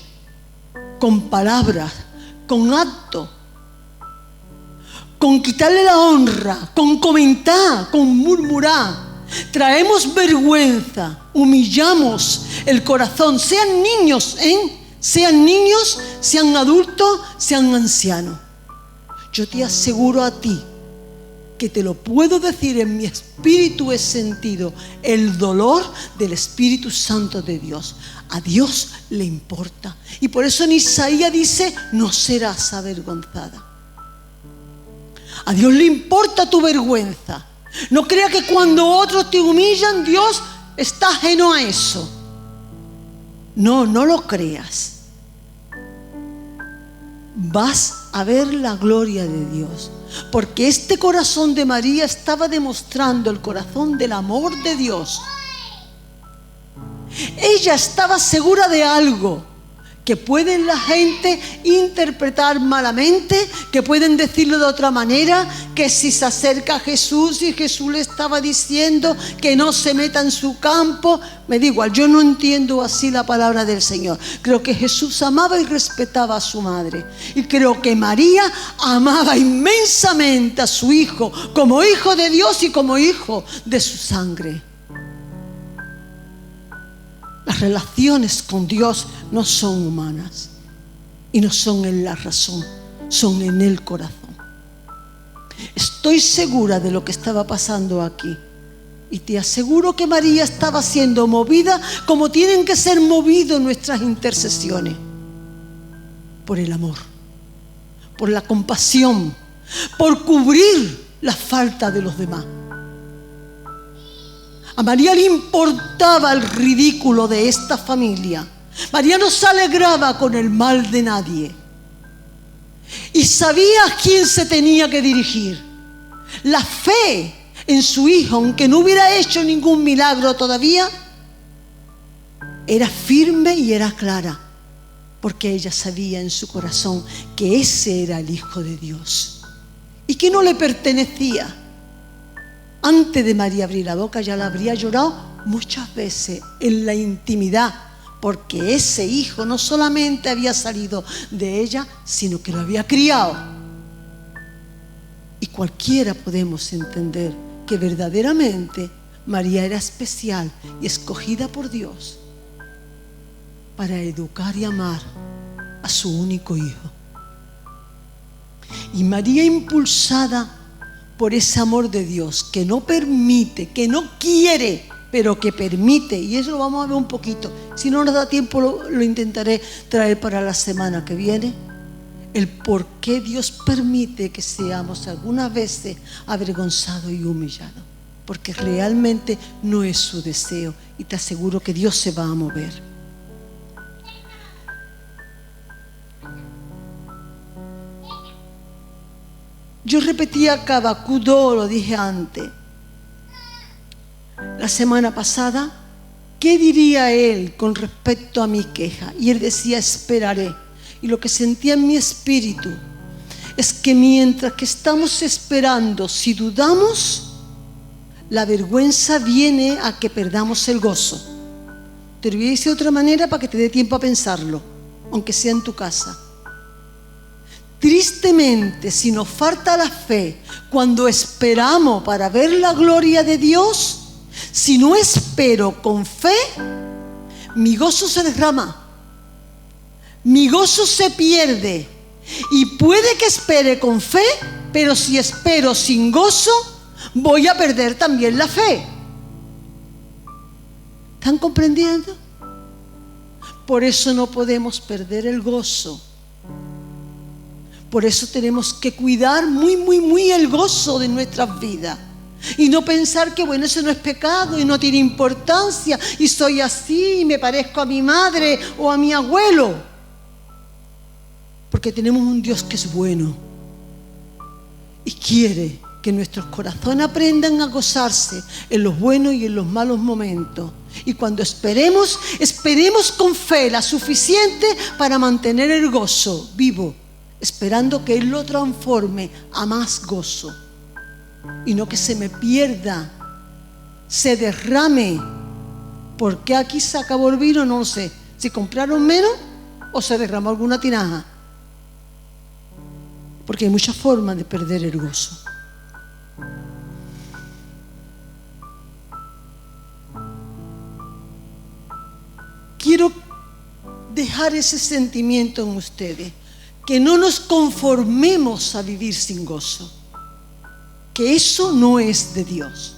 con palabras, con acto, con quitarle la honra, con comentar, con murmurar, traemos vergüenza, humillamos el corazón, sean niños, sean adultos, sean ancianos. Yo te aseguro a ti que te lo puedo decir, en mi espíritu he sentido el dolor del Espíritu Santo de Dios. A Dios le importa. Y por eso en Isaías dice: no serás avergonzada. A Dios le importa tu vergüenza. No creas que cuando otros te humillan, Dios está ajeno a eso. No, no lo creas. Vas a ver la gloria de Dios. Porque este corazón de María estaba demostrando el corazón del amor de Dios. Ella estaba segura de algo que pueden la gente interpretar malamente, que pueden decirlo de otra manera, que si se acerca a Jesús y Jesús le estaba diciendo que no se meta en su campo. Me da igual, yo no entiendo así la palabra del Señor. Creo que Jesús amaba y respetaba a su madre, y creo que María amaba inmensamente a su hijo como hijo de Dios y como hijo de su sangre. Las relaciones con Dios no son humanas y no son en la razón, son en el corazón. Estoy segura de lo que estaba pasando aquí y te aseguro que María estaba siendo movida como tienen que ser movidas nuestras intercesiones, por el amor, por la compasión, por cubrir la falta de los demás. A María le importaba el ridículo de esta familia. María no se alegraba con el mal de nadie. Y sabía a quién se tenía que dirigir. La fe en su hijo, aunque no hubiera hecho ningún milagro todavía, era firme y era clara. Porque ella sabía en su corazón que ese era el Hijo de Dios. Y que no le pertenecía. Antes de María abrir la boca, ya la habría llorado muchas veces en la intimidad, porque ese hijo no solamente había salido de ella, sino que lo había criado. Y cualquiera podemos entender que verdaderamente María era especial y escogida por Dios. para educar y amar a su único hijo. Y María, impulsada por ese amor de Dios que no permite, que no quiere, pero que permite, y eso lo vamos a ver un poquito, si no nos da tiempo lo intentaré traer para la semana que viene, el por qué Dios permite que seamos algunas veces avergonzados y humillados, porque realmente no es su deseo, y te aseguro que Dios se va a mover. Yo repetía Habacuc 2, lo dije antes. La semana pasada, ¿qué diría él con respecto a mi queja? Y él decía, esperaré. Y lo que sentía en mi espíritu es que mientras que estamos esperando, si dudamos, la vergüenza viene a que perdamos el gozo. Te lo voy a decir de otra manera para que te dé tiempo a pensarlo, aunque sea en tu casa. Tristemente, si nos falta la fe, cuando esperamos para ver la gloria de Dios, si no espero con fe, mi gozo se derrama, mi gozo se pierde. Y puede que espere con fe, pero si espero sin gozo, voy a perder también la fe. ¿Están comprendiendo? Por eso no podemos perder el gozo. Por eso tenemos que cuidar muy el gozo de nuestras vidas. Y no pensar que bueno, eso no es pecado y no tiene importancia y soy así y me parezco a mi madre o a mi abuelo. Porque tenemos un Dios que es bueno y quiere que nuestros corazones aprendan a gozarse en los buenos y en los malos momentos. Y cuando esperemos con fe la suficiente para mantener el gozo vivo, esperando que Él lo transforme a más gozo y no que se me pierda, se derrame. ¿Por qué aquí se acabó el vino? No lo sé. Si compraron menos o se derramó alguna tinaja. Porque hay muchas formas de perder el gozo. Quiero dejar ese sentimiento en ustedes, que no nos conformemos a vivir sin gozo, que eso no es de Dios.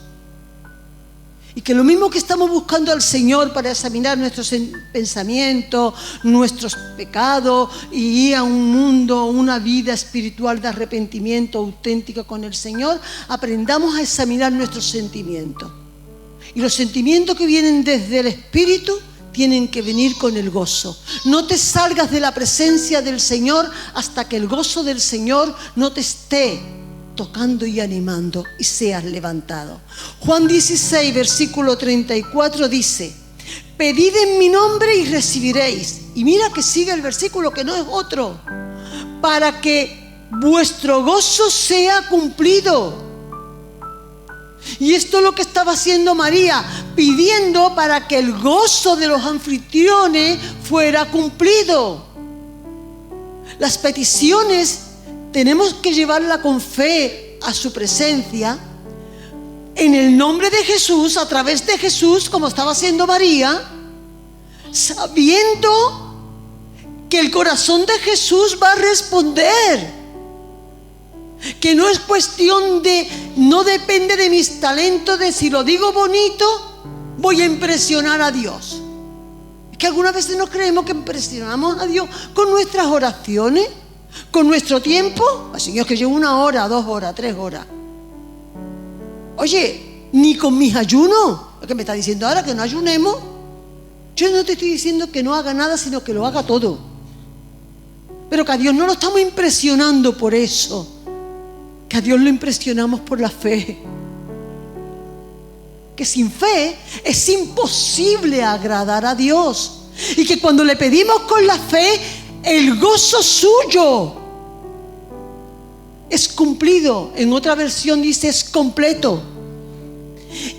Y que lo mismo que estamos buscando al Señor para examinar nuestros pensamientos, nuestros pecados y ir a un mundo, una vida espiritual de arrepentimiento auténtica con el Señor, aprendamos a examinar nuestros sentimientos. Y los sentimientos que vienen desde el Espíritu tienen que venir con el gozo. No te salgas de la presencia del Señor hasta que el gozo del Señor no te esté tocando y animando y seas levantado. Juan 16, versículo 34 dice: pedid en mi nombre y recibiréis. Y mira que sigue el versículo, que no es otro: para que vuestro gozo sea cumplido. Y esto es lo que estaba haciendo María, pidiendo para que el gozo de los anfitriones fuera cumplido. Las peticiones tenemos que llevarlas con fe a su presencia, en el nombre de Jesús, a través de Jesús, como estaba haciendo María, sabiendo que el corazón de Jesús va a responder. Que no es cuestión de, no depende de mis talentos, de si lo digo bonito, voy a impresionar a Dios. Es que algunas veces nos creemos que impresionamos a Dios con nuestras oraciones, con nuestro tiempo. Ay, Señor, que llevo 1 hora, 2 horas, 3 horas. Oye, ni con mis ayunos. ¿Qué me está diciendo ahora? Que no ayunemos. Yo no te estoy diciendo que no haga nada, sino que lo haga todo. Pero que a Dios no lo estamos impresionando por eso. Que a Dios lo impresionamos por la fe. Que sin fe es imposible agradar a Dios. Y que cuando le pedimos con la fe, el gozo suyo es cumplido. En otra versión dice es completo.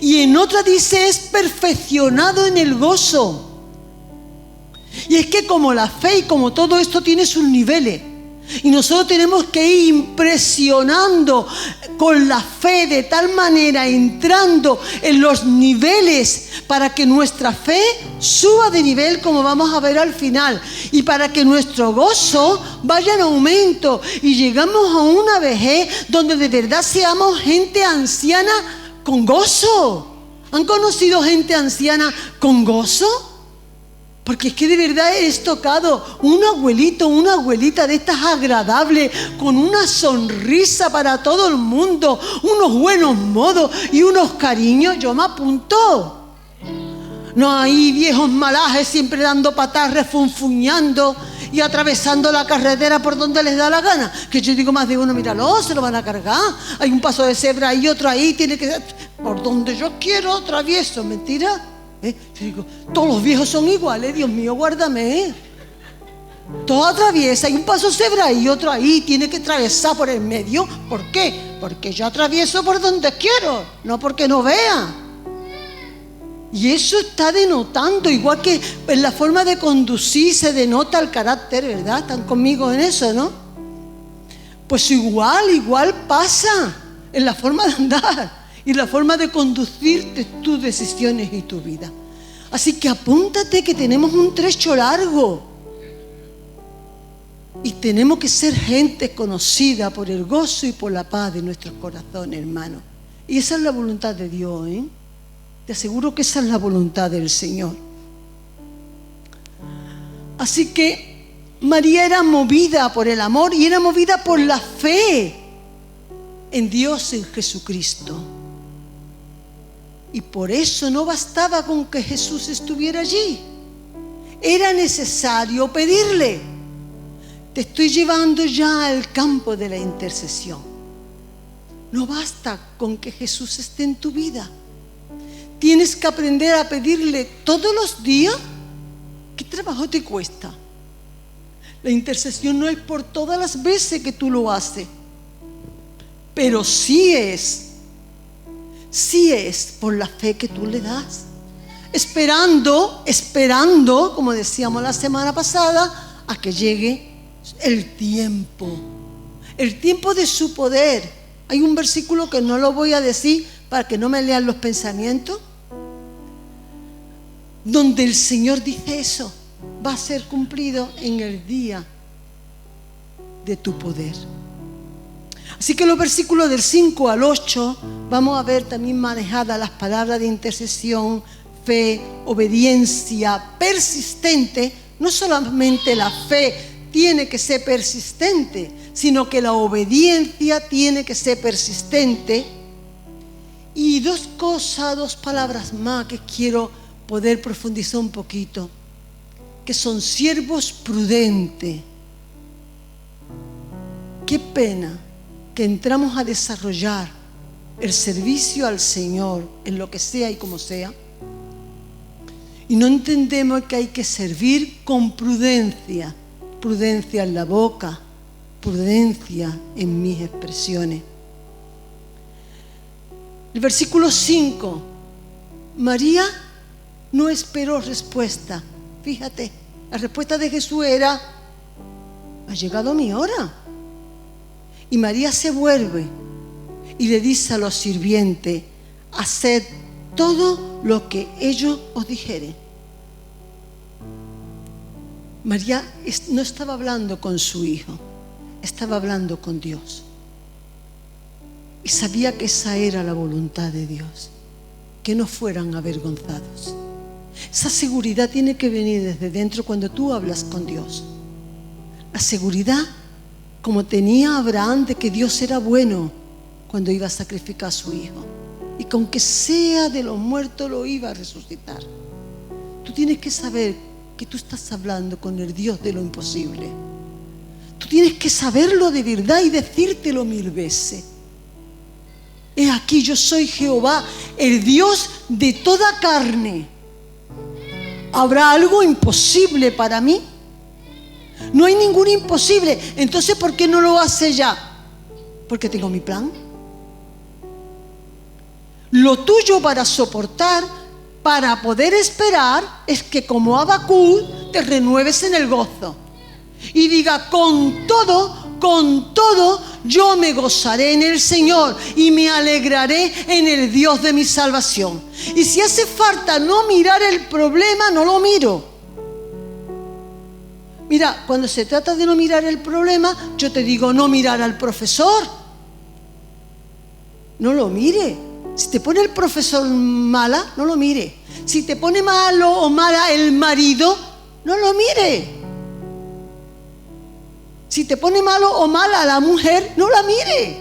Y en otra dice es perfeccionado en el gozo. Y es que como la fe y como todo esto tiene sus niveles. Y nosotros tenemos que ir impresionando con la fe de tal manera, entrando en los niveles para que nuestra fe suba de nivel, como vamos a ver al final, y para que nuestro gozo vaya en aumento y llegamos a una vejez donde de verdad seamos gente anciana con gozo. ¿Han conocido gente anciana con gozo? Porque es que de verdad eres tocado un abuelito, una abuelita de estas agradables, con una sonrisa para todo el mundo, unos buenos modos y unos cariños. Yo me apunto. No hay viejos malajes siempre dando patas, refunfuñando y atravesando la carretera por donde les da la gana. Que yo digo más de uno, míralo, se lo van a cargar. Hay un paso de cebra y otro ahí, tiene que ser por donde yo quiero, atravieso. ¿Mentira? Yo digo, todos los viejos son iguales, Dios mío, guárdame. Todo atraviesa, hay un paso cebra y otro ahí, tiene que atravesar por el medio. ¿Por qué? Porque yo atravieso por donde quiero, no porque no vea. Y eso está denotando, igual que en la forma de conducir se denota el carácter, ¿verdad? ¿Están conmigo en eso, no? Pues igual pasa en la forma de andar y la forma de conducirte tus decisiones y tu vida. Así que apúntate que tenemos un trecho largo y tenemos que ser gente conocida por el gozo y por la paz de nuestros corazones, hermanos. Y esa es la voluntad de Dios, ¿eh? Te aseguro que esa es la voluntad del Señor. Así que María era movida por el amor y era movida por la fe en Dios, en Jesucristo. Y por eso no bastaba con que Jesús estuviera allí. Era necesario pedirle. Te estoy llevando ya al campo de la intercesión. No basta con que Jesús esté en tu vida. Tienes que aprender a pedirle todos los días. ¿Qué trabajo te cuesta? La intercesión no es por todas las veces que tú lo haces, pero sí es por la fe que tú le das. Esperando, como decíamos la semana pasada, a que llegue el tiempo de su poder. Hay un versículo que no lo voy a decir para que no me lean los pensamientos, donde el Señor dice eso, va a ser cumplido en el día de tu poder. Así que los versículos del 5 al 8 vamos a ver también manejadas las palabras de intercesión, fe, obediencia persistente. No solamente la fe tiene que ser persistente, sino que la obediencia tiene que ser persistente. Y dos palabras más que quiero poder profundizar un poquito, que son siervos prudentes. Qué pena que entramos a desarrollar el servicio al Señor en lo que sea y como sea, y no entendemos que hay que servir con prudencia, prudencia en la boca, prudencia en mis expresiones. El versículo 5, María no esperó respuesta. Fíjate, la respuesta de Jesús era: ha llegado mi hora. Y María se vuelve y le dice a los sirvientes: haced todo lo que ellos os dijeren. María no estaba hablando con su hijo, estaba hablando con Dios. Y sabía que esa era la voluntad de Dios, que no fueran avergonzados. Esa seguridad tiene que venir desde dentro cuando tú hablas con Dios. La seguridad como tenía Abraham de que Dios era bueno cuando iba a sacrificar a su hijo, y que aunque sea de los muertos lo iba a resucitar. Tú tienes que saber que tú estás hablando con el Dios de lo imposible. Tú tienes que saberlo de verdad y decírtelo 1000 veces. He aquí, yo soy Jehová, el Dios de toda carne. ¿Habrá algo imposible para mí? No hay ningún imposible. Entonces, ¿por qué no lo hace ya? Porque tengo mi plan. Lo tuyo para soportar, para poder esperar, es que como Habacuc te renueves en el gozo y diga: con todo yo me gozaré en el Señor y me alegraré en el Dios de mi salvación. Y si hace falta no mirar el problema, no lo miro. Mira, cuando se trata de no mirar el problema, yo te digo no mirar al profesor. No lo mire. Si te pone el profesor mala, no lo mire. Si te pone malo o mala el marido, no lo mire. Si te pone malo o mala la mujer, no la mire.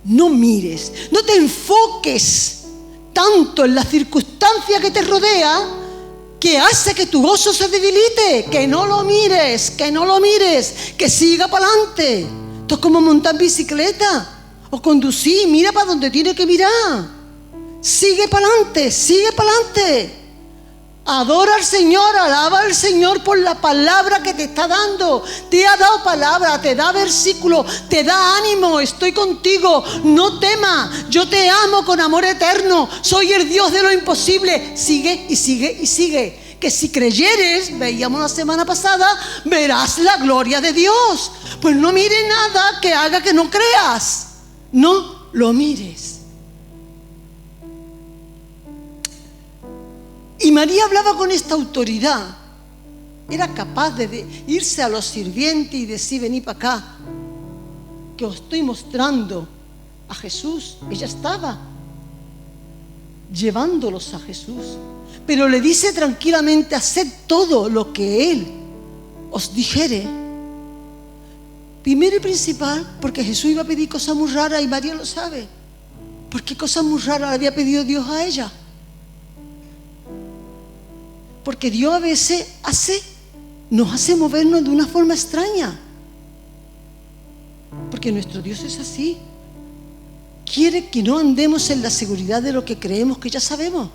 No mires, no te enfoques tanto en la circunstancia que te rodea que hace que tu gozo se debilite. Que no lo mires, que siga para adelante. Esto es como montar bicicleta o conducir, mira para donde tiene que mirar. Sigue para adelante. Adora al Señor, alaba al Señor por la palabra que te está dando. Te ha dado palabra, te da versículo, te da ánimo. Estoy contigo, no temas, yo te amo con amor eterno. Soy el Dios de lo imposible. Sigue y sigue. Que si creyeres, veíamos la semana pasada, verás la gloria de Dios. Pues no mires nada que haga que no creas. No lo mires. Y María hablaba con esta autoridad. Era capaz de irse a los sirvientes y decir: venid para acá, que os estoy mostrando a Jesús. Ella estaba llevándolos a Jesús, pero le dice tranquilamente: haced todo lo que Él os dijere. Primero y principal, porque Jesús iba a pedir cosas muy raras y María lo sabe. ¿Por qué cosas muy raras le había pedido Dios a ella? Porque Dios a veces nos hace movernos de una forma extraña. Porque nuestro Dios es así. Quiere que no andemos en la seguridad de lo que creemos que ya sabemos.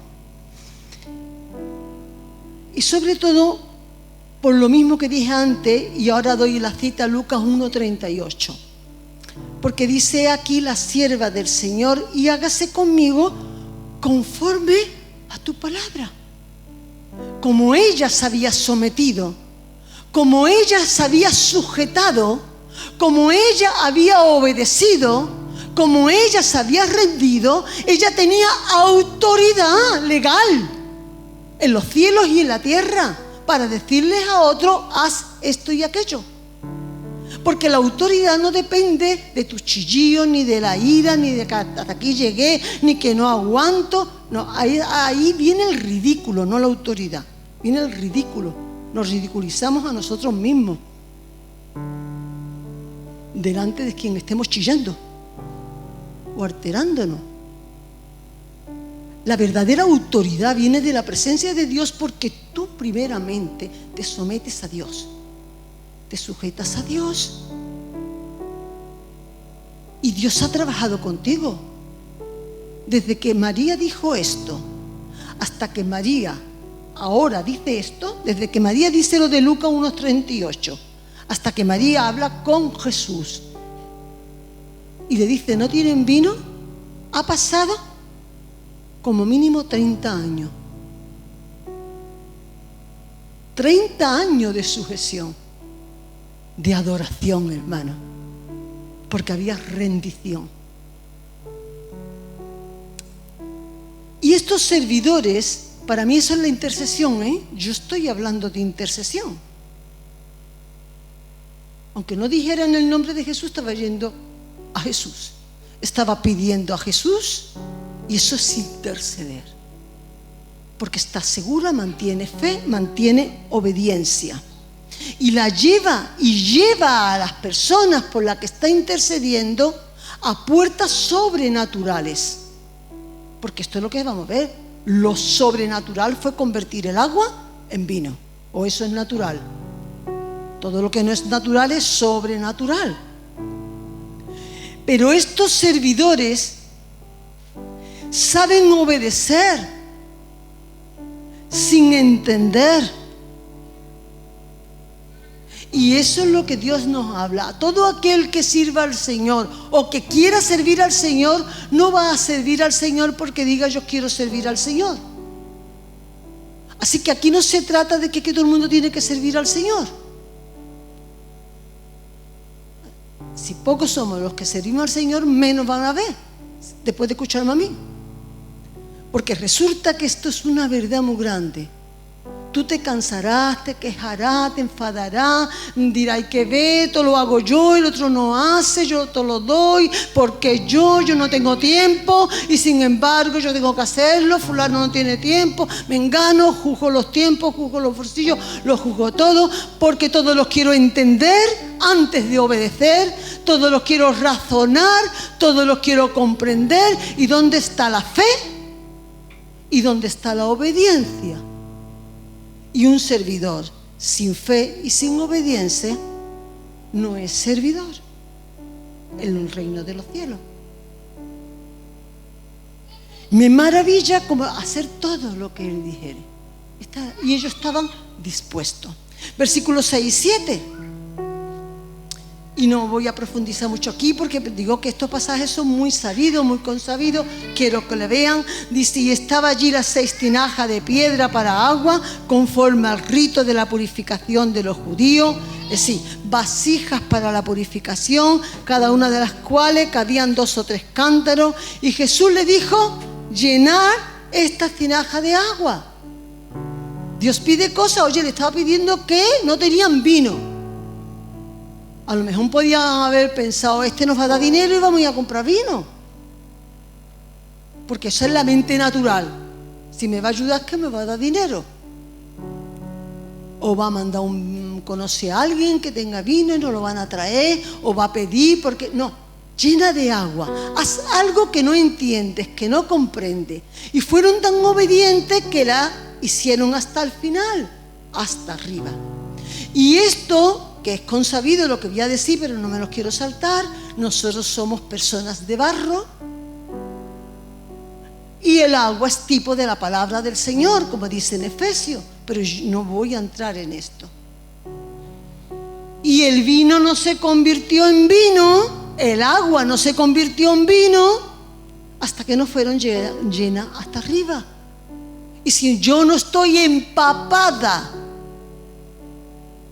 Y sobre todo, por lo mismo que dije antes, y ahora doy la cita, Lucas 1:38. Porque dice aquí: la sierva del Señor, y hágase conmigo conforme a tu palabra. Como ella se había sometido, como ella se había sujetado, como ella había obedecido, como ella se había rendido, ella tenía autoridad legal en los cielos y en la tierra para decirles a otros: haz esto y aquello. Porque la autoridad no depende de tus chillidos, ni de la ira, ni de que hasta aquí llegué, ni que no aguanto. No, ahí viene el ridículo, no la autoridad. Viene el ridículo. Nos ridiculizamos a nosotros mismos delante de quien estemos chillando o alterándonos. La verdadera autoridad viene de la presencia de Dios, porque tú primeramente te sometes a Dios, te sujetas a Dios, y Dios ha trabajado contigo. Desde que María dijo esto hasta que María ahora dice esto, desde que María dice lo de Lucas 1:38 hasta que María habla con Jesús y le dice: ¿no tienen vino?, ha pasado como mínimo 30 años. 30 años de sujeción, de adoración, hermano, porque había rendición. Y estos servidores, para mí eso es la intercesión, Yo estoy hablando de intercesión. Aunque no dijera en el nombre de Jesús, estaba yendo a Jesús. Estaba pidiendo a Jesús, y eso es interceder. Porque está segura, mantiene fe, mantiene obediencia. Y lleva a las personas por las que está intercediendo a puertas sobrenaturales. Porque esto es lo que vamos a ver. Lo sobrenatural fue convertir el agua en vino. ¿O eso es natural? Todo lo que no es natural es sobrenatural. Pero estos servidores saben obedecer sin entender. Y eso es lo que Dios nos habla. Todo aquel que sirva al Señor o que quiera servir al Señor, no va a servir al Señor porque diga: yo quiero servir al Señor. Así que aquí no se trata de que todo el mundo tiene que servir al Señor. Si pocos somos los que servimos al Señor, menos van a ver después de escucharme a mí. Porque resulta que esto es una verdad muy grande. Tú te cansarás, te quejarás, te enfadarás, dirás que ve, todo lo hago yo, el otro no hace, yo todo lo doy, porque yo no tengo tiempo y sin embargo yo tengo que hacerlo, fulano no tiene tiempo, me engano, juzgo los tiempos, juzgo los bolsillos, lo juzgo todo, porque todos los quiero entender antes de obedecer, todos los quiero razonar, todos los quiero comprender. ¿Y dónde está la fe? ¿Y dónde está la obediencia? Y un servidor sin fe y sin obediencia no es servidor en el reino de los cielos. Me maravilla como hacer todo lo que él dijere. Y ellos estaban dispuestos. Versículos 6 y 7. Y no voy a profundizar mucho aquí porque digo que estos pasajes son muy sabidos, muy consabidos. Quiero que le vean. Dice, y estaba allí las 6 tinajas de piedra para agua, conforme al rito de la purificación de los judíos. Es decir, vasijas para la purificación, cada una de las cuales cabían 2 o 3 cántaros. Y Jesús le dijo, llenar estas tinajas de agua. Dios pide cosas. Oye, le estaba pidiendo que no tenían vino. A lo mejor podían haber pensado, este nos va a dar dinero y vamos a ir a comprar vino. Porque eso es la mente natural. Si me va a ayudar, es que me va a dar dinero. O va a mandar conoce a alguien que tenga vino y nos lo van a traer, o va a pedir, porque no, llena de agua. Haz algo que no entiendes, que no comprendes. Y fueron tan obedientes que la hicieron hasta el final, hasta arriba. Y esto, que es consabido lo que voy a decir, pero no me los quiero saltar, nosotros somos personas de barro y el agua es tipo de la palabra del Señor, como dice en Efesios, pero yo no voy a entrar en esto. Y el vino no se convirtió en vino, el agua no se convirtió en vino hasta que no fueron llenas hasta arriba. Y si yo no estoy empapada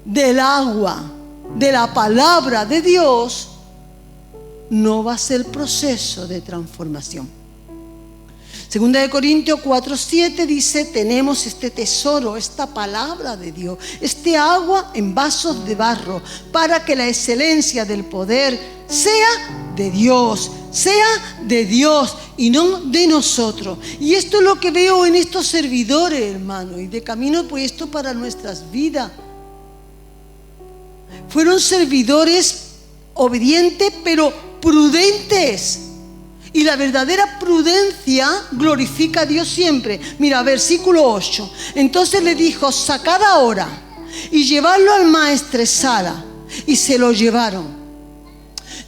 del agua, de la palabra de Dios, no va a ser proceso de transformación. Segunda de Corintios 4:7 dice, tenemos este tesoro, esta palabra de Dios, este agua en vasos de barro, para que la excelencia del poder sea de Dios y no de nosotros. Y esto es lo que veo en estos servidores, hermano, y de camino puesto para nuestras vidas. Fueron servidores obedientes, pero prudentes. Y la verdadera prudencia glorifica a Dios siempre. Mira, versículo 8. Entonces le dijo, sacad ahora y llevadlo al maestresala. Y se lo llevaron.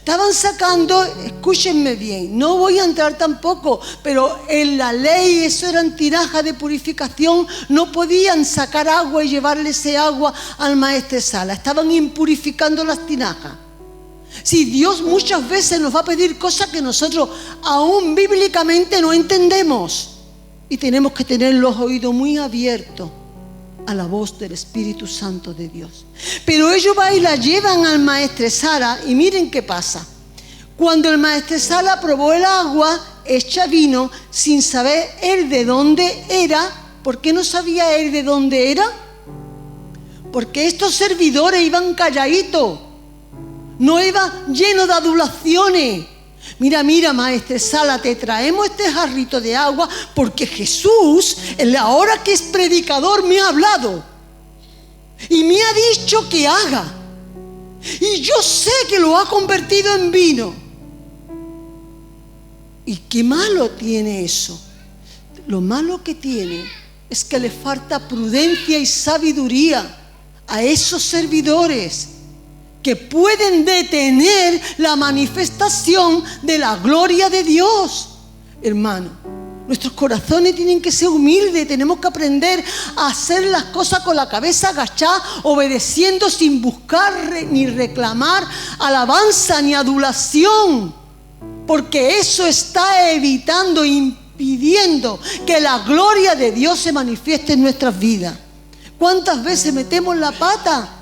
Estaban sacando, escúchenme bien, no voy a entrar tampoco, pero en la ley eso eran tinajas de purificación, no podían sacar agua y llevarle ese agua al maestresala, estaban impurificando las tinajas. Si Dios muchas veces nos va a pedir cosas que nosotros aún bíblicamente no entendemos y tenemos que tener los oídos muy abiertos a la voz del Espíritu Santo de Dios. Pero ellos van y la llevan al maestresala y miren qué pasa. Cuando el maestresala probó el agua hecha vino sin saber él de dónde era, ¿por qué no sabía él de dónde era? Porque estos servidores iban calladitos, no iban llenos de adulaciones. Mira, maestresala, te traemos este jarrito de agua porque Jesús, en la hora que es predicador, me ha hablado y me ha dicho que haga. Y yo sé que lo ha convertido en vino. ¿Y qué malo tiene eso? Lo malo que tiene es que le falta prudencia y sabiduría a esos servidores que pueden detener la manifestación de la gloria de Dios. Hermano, nuestros corazones tienen que ser humildes, tenemos que aprender a hacer las cosas con la cabeza agachada, obedeciendo sin buscar ni reclamar alabanza ni adulación, porque eso está evitando, impidiendo que la gloria de Dios se manifieste en nuestras vidas. ¿Cuántas veces metemos la pata?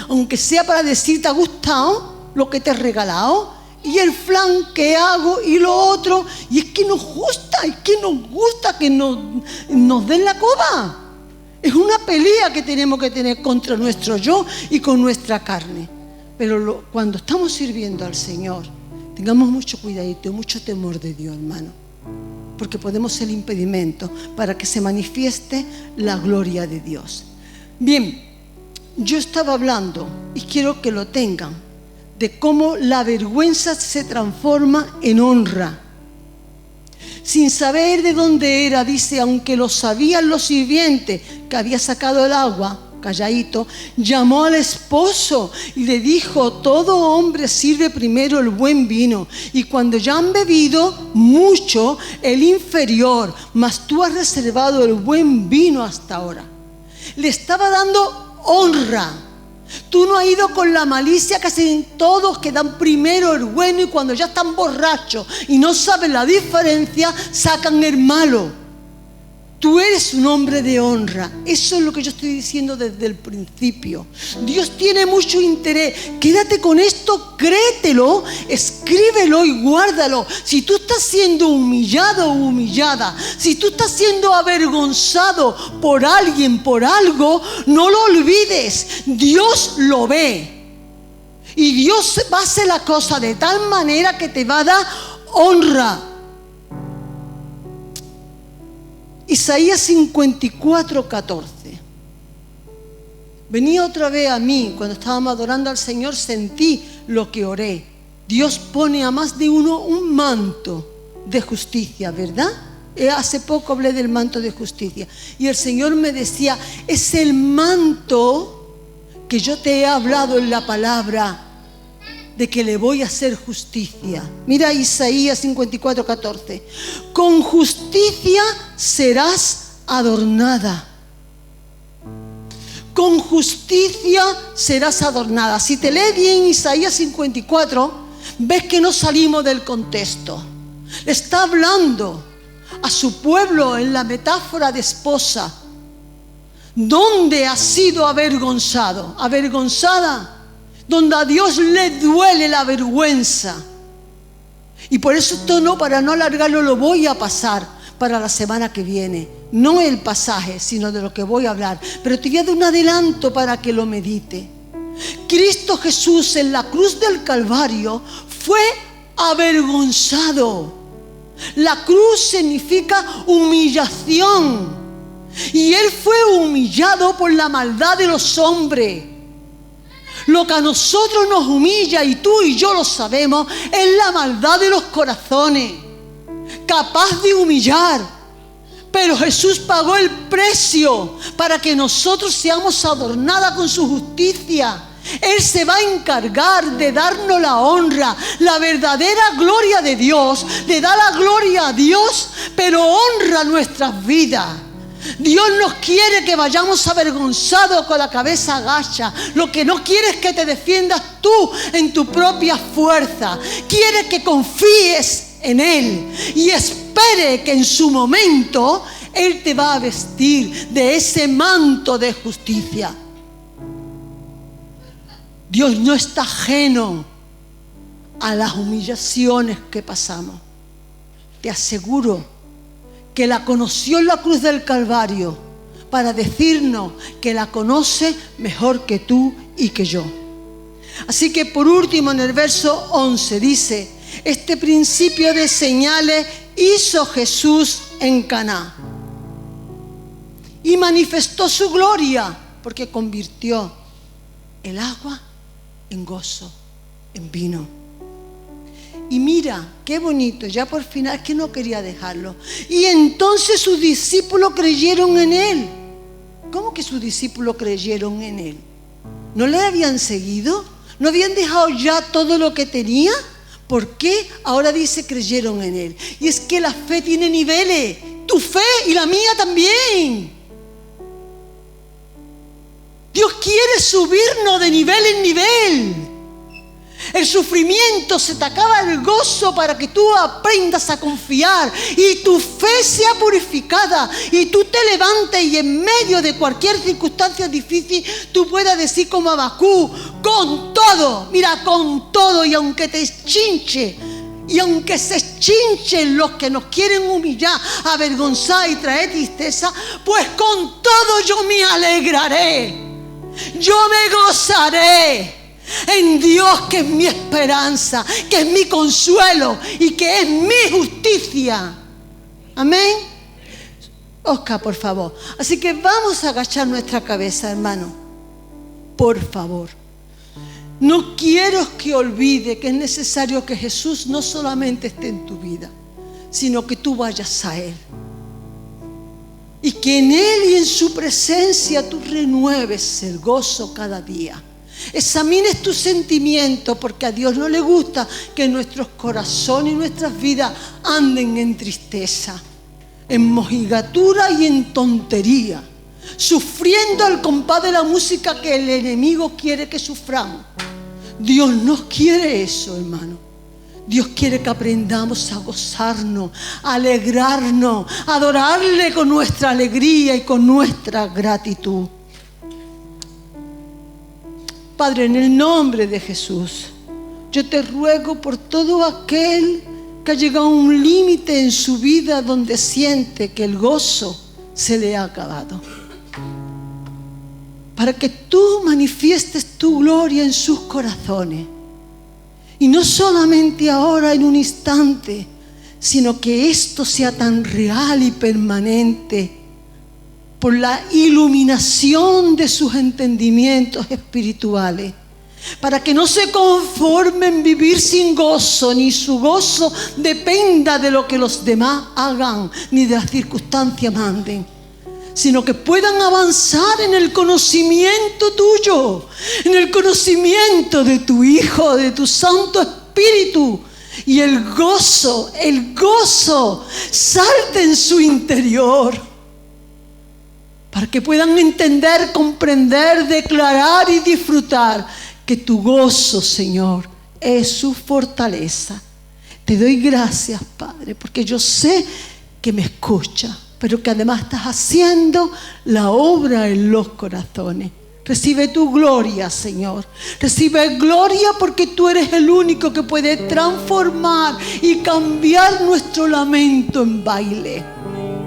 Aunque sea para decir te ha gustado, lo que te he regalado? Y el flan que hago y lo otro. Y es que nos gusta que nos den la coba. Es una pelea que tenemos que tener contra nuestro yo y con nuestra carne. Pero cuando estamos sirviendo al Señor, tengamos mucho cuidadito, mucho temor de Dios, hermano. Porque podemos ser impedimento para que se manifieste la gloria de Dios. Bien, yo estaba hablando, y quiero que lo tengan, de cómo la vergüenza se transforma en honra. Sin saber de dónde era, dice, aunque lo sabían los sirvientes que había sacado el agua, calladito, llamó al esposo y le dijo: todo hombre sirve primero el buen vino, y cuando ya han bebido mucho, el inferior, mas tú has reservado el buen vino hasta ahora. Le estaba dando honra. Tú no has ido con la malicia que hacen todos, que dan primero el bueno y cuando ya están borrachos y no saben la diferencia, sacan el malo. Tú eres un hombre de honra. Eso es lo que yo estoy diciendo desde el principio. Dios tiene mucho interés. Quédate con esto, créetelo, escríbelo y guárdalo. Si tú estás siendo humillado o humillada, si tú estás siendo avergonzado por alguien, por algo, no lo olvides. Dios lo ve. Y Dios va a hacer la cosa de tal manera que te va a dar honra. Isaías 54:14. Venía otra vez a mí, cuando estábamos adorando al Señor, sentí lo que oré. Dios pone a más de uno un manto de justicia, ¿verdad? Hace poco hablé del manto de justicia. Y el Señor me decía: es el manto que yo te he hablado en la palabra, de que le voy a hacer justicia. Mira Isaías 54:14. Con justicia serás adornada. Con justicia serás adornada. Si te lees bien Isaías 54, ves que no salimos del contexto. Le está hablando a su pueblo en la metáfora de esposa. ¿Dónde has sido avergonzado? Avergonzada. Donde a Dios le duele la vergüenza. Y por eso esto no, para no alargarlo, lo voy a pasar para la semana que viene. No el pasaje, sino de lo que voy a hablar. Pero te voy a dar un adelanto para que lo medite. Cristo Jesús en la cruz del Calvario fue avergonzado. La cruz significa humillación. Y Él fue humillado por la maldad de los hombres. Lo que a nosotros nos humilla, y tú y yo lo sabemos, es la maldad de los corazones, capaz de humillar. Pero Jesús pagó el precio para que nosotros seamos adornadas con su justicia. Él se va a encargar de darnos la honra, la verdadera gloria de Dios. Le da la gloria a Dios, pero honra nuestras vidas. Dios nos quiere que vayamos avergonzados con la cabeza agacha. Lo que no quiere es que te defiendas tú en tu propia fuerza. Quiere que confíes en Él y espere que en su momento Él te va a vestir de ese manto de justicia. Dios no está ajeno a las humillaciones que pasamos. Te aseguro que la conoció en la cruz del Calvario para decirnos que la conoce mejor que tú y que yo. Así que por último, en el verso 11 dice: este principio de señales hizo Jesús en Caná y manifestó su gloria, porque convirtió el agua en gozo, en vino. Y mira, qué bonito, ya por final, que no quería dejarlo. Y entonces sus discípulos creyeron en Él. ¿Cómo que sus discípulos creyeron en Él? ¿No le habían seguido? ¿No habían dejado ya todo lo que tenía? ¿Por qué ahora dice creyeron en Él? Y es que la fe tiene niveles. Tu fe y la mía también. Dios quiere subirnos de nivel en nivel. El sufrimiento se te acaba el gozo para que tú aprendas a confiar y tu fe sea purificada y tú te levantes y en medio de cualquier circunstancia difícil tú puedas decir como Abacú, con todo, mira, con todo, y aunque te chinche, y aunque se chinchen los que nos quieren humillar, avergonzar y traer tristeza, pues con todo yo me alegraré, yo me gozaré en Dios, que es mi esperanza, que es mi consuelo y que es mi justicia. Amén. Oscar, por favor. Así que vamos a agachar nuestra cabeza, hermano. Por favor. No quiero que olvide que es necesario que Jesús no solamente esté en tu vida, sino que tú vayas a Él. Y que en Él y en su presencia tú renueves el gozo cada día. Examines tus sentimientos, porque a Dios no le gusta que nuestros corazones y nuestras vidas anden en tristeza, en mojigatura y en tontería, sufriendo al compás de la música que el enemigo quiere que suframos. Dios no quiere eso, hermano. Dios quiere que aprendamos a gozarnos, a alegrarnos, a adorarle con nuestra alegría y con nuestra gratitud. Padre, en el nombre de Jesús, yo te ruego por todo aquel que ha llegado a un límite en su vida donde siente que el gozo se le ha acabado, para que tú manifiestes tu gloria en sus corazones. Y no solamente ahora en un instante, sino que esto sea tan real y permanente por la iluminación de sus entendimientos espirituales, para que no se conformen vivir sin gozo, ni su gozo dependa de lo que los demás hagan, ni de las circunstancias manden, sino que puedan avanzar en el conocimiento tuyo, en el conocimiento de tu Hijo, de tu Santo Espíritu, y el gozo salte en su interior, para que puedan entender, comprender, declarar y disfrutar que tu gozo, Señor, es su fortaleza. Te doy gracias, Padre, porque yo sé que me escuchas, pero que además estás haciendo la obra en los corazones. Recibe tu gloria, Señor. Recibe gloria porque tú eres el único que puede transformar y cambiar nuestro lamento en baile.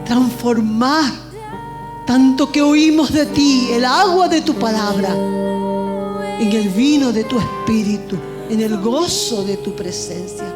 Transformar tanto que oímos de ti, el agua de tu palabra, en el vino de tu espíritu, en el gozo de tu presencia.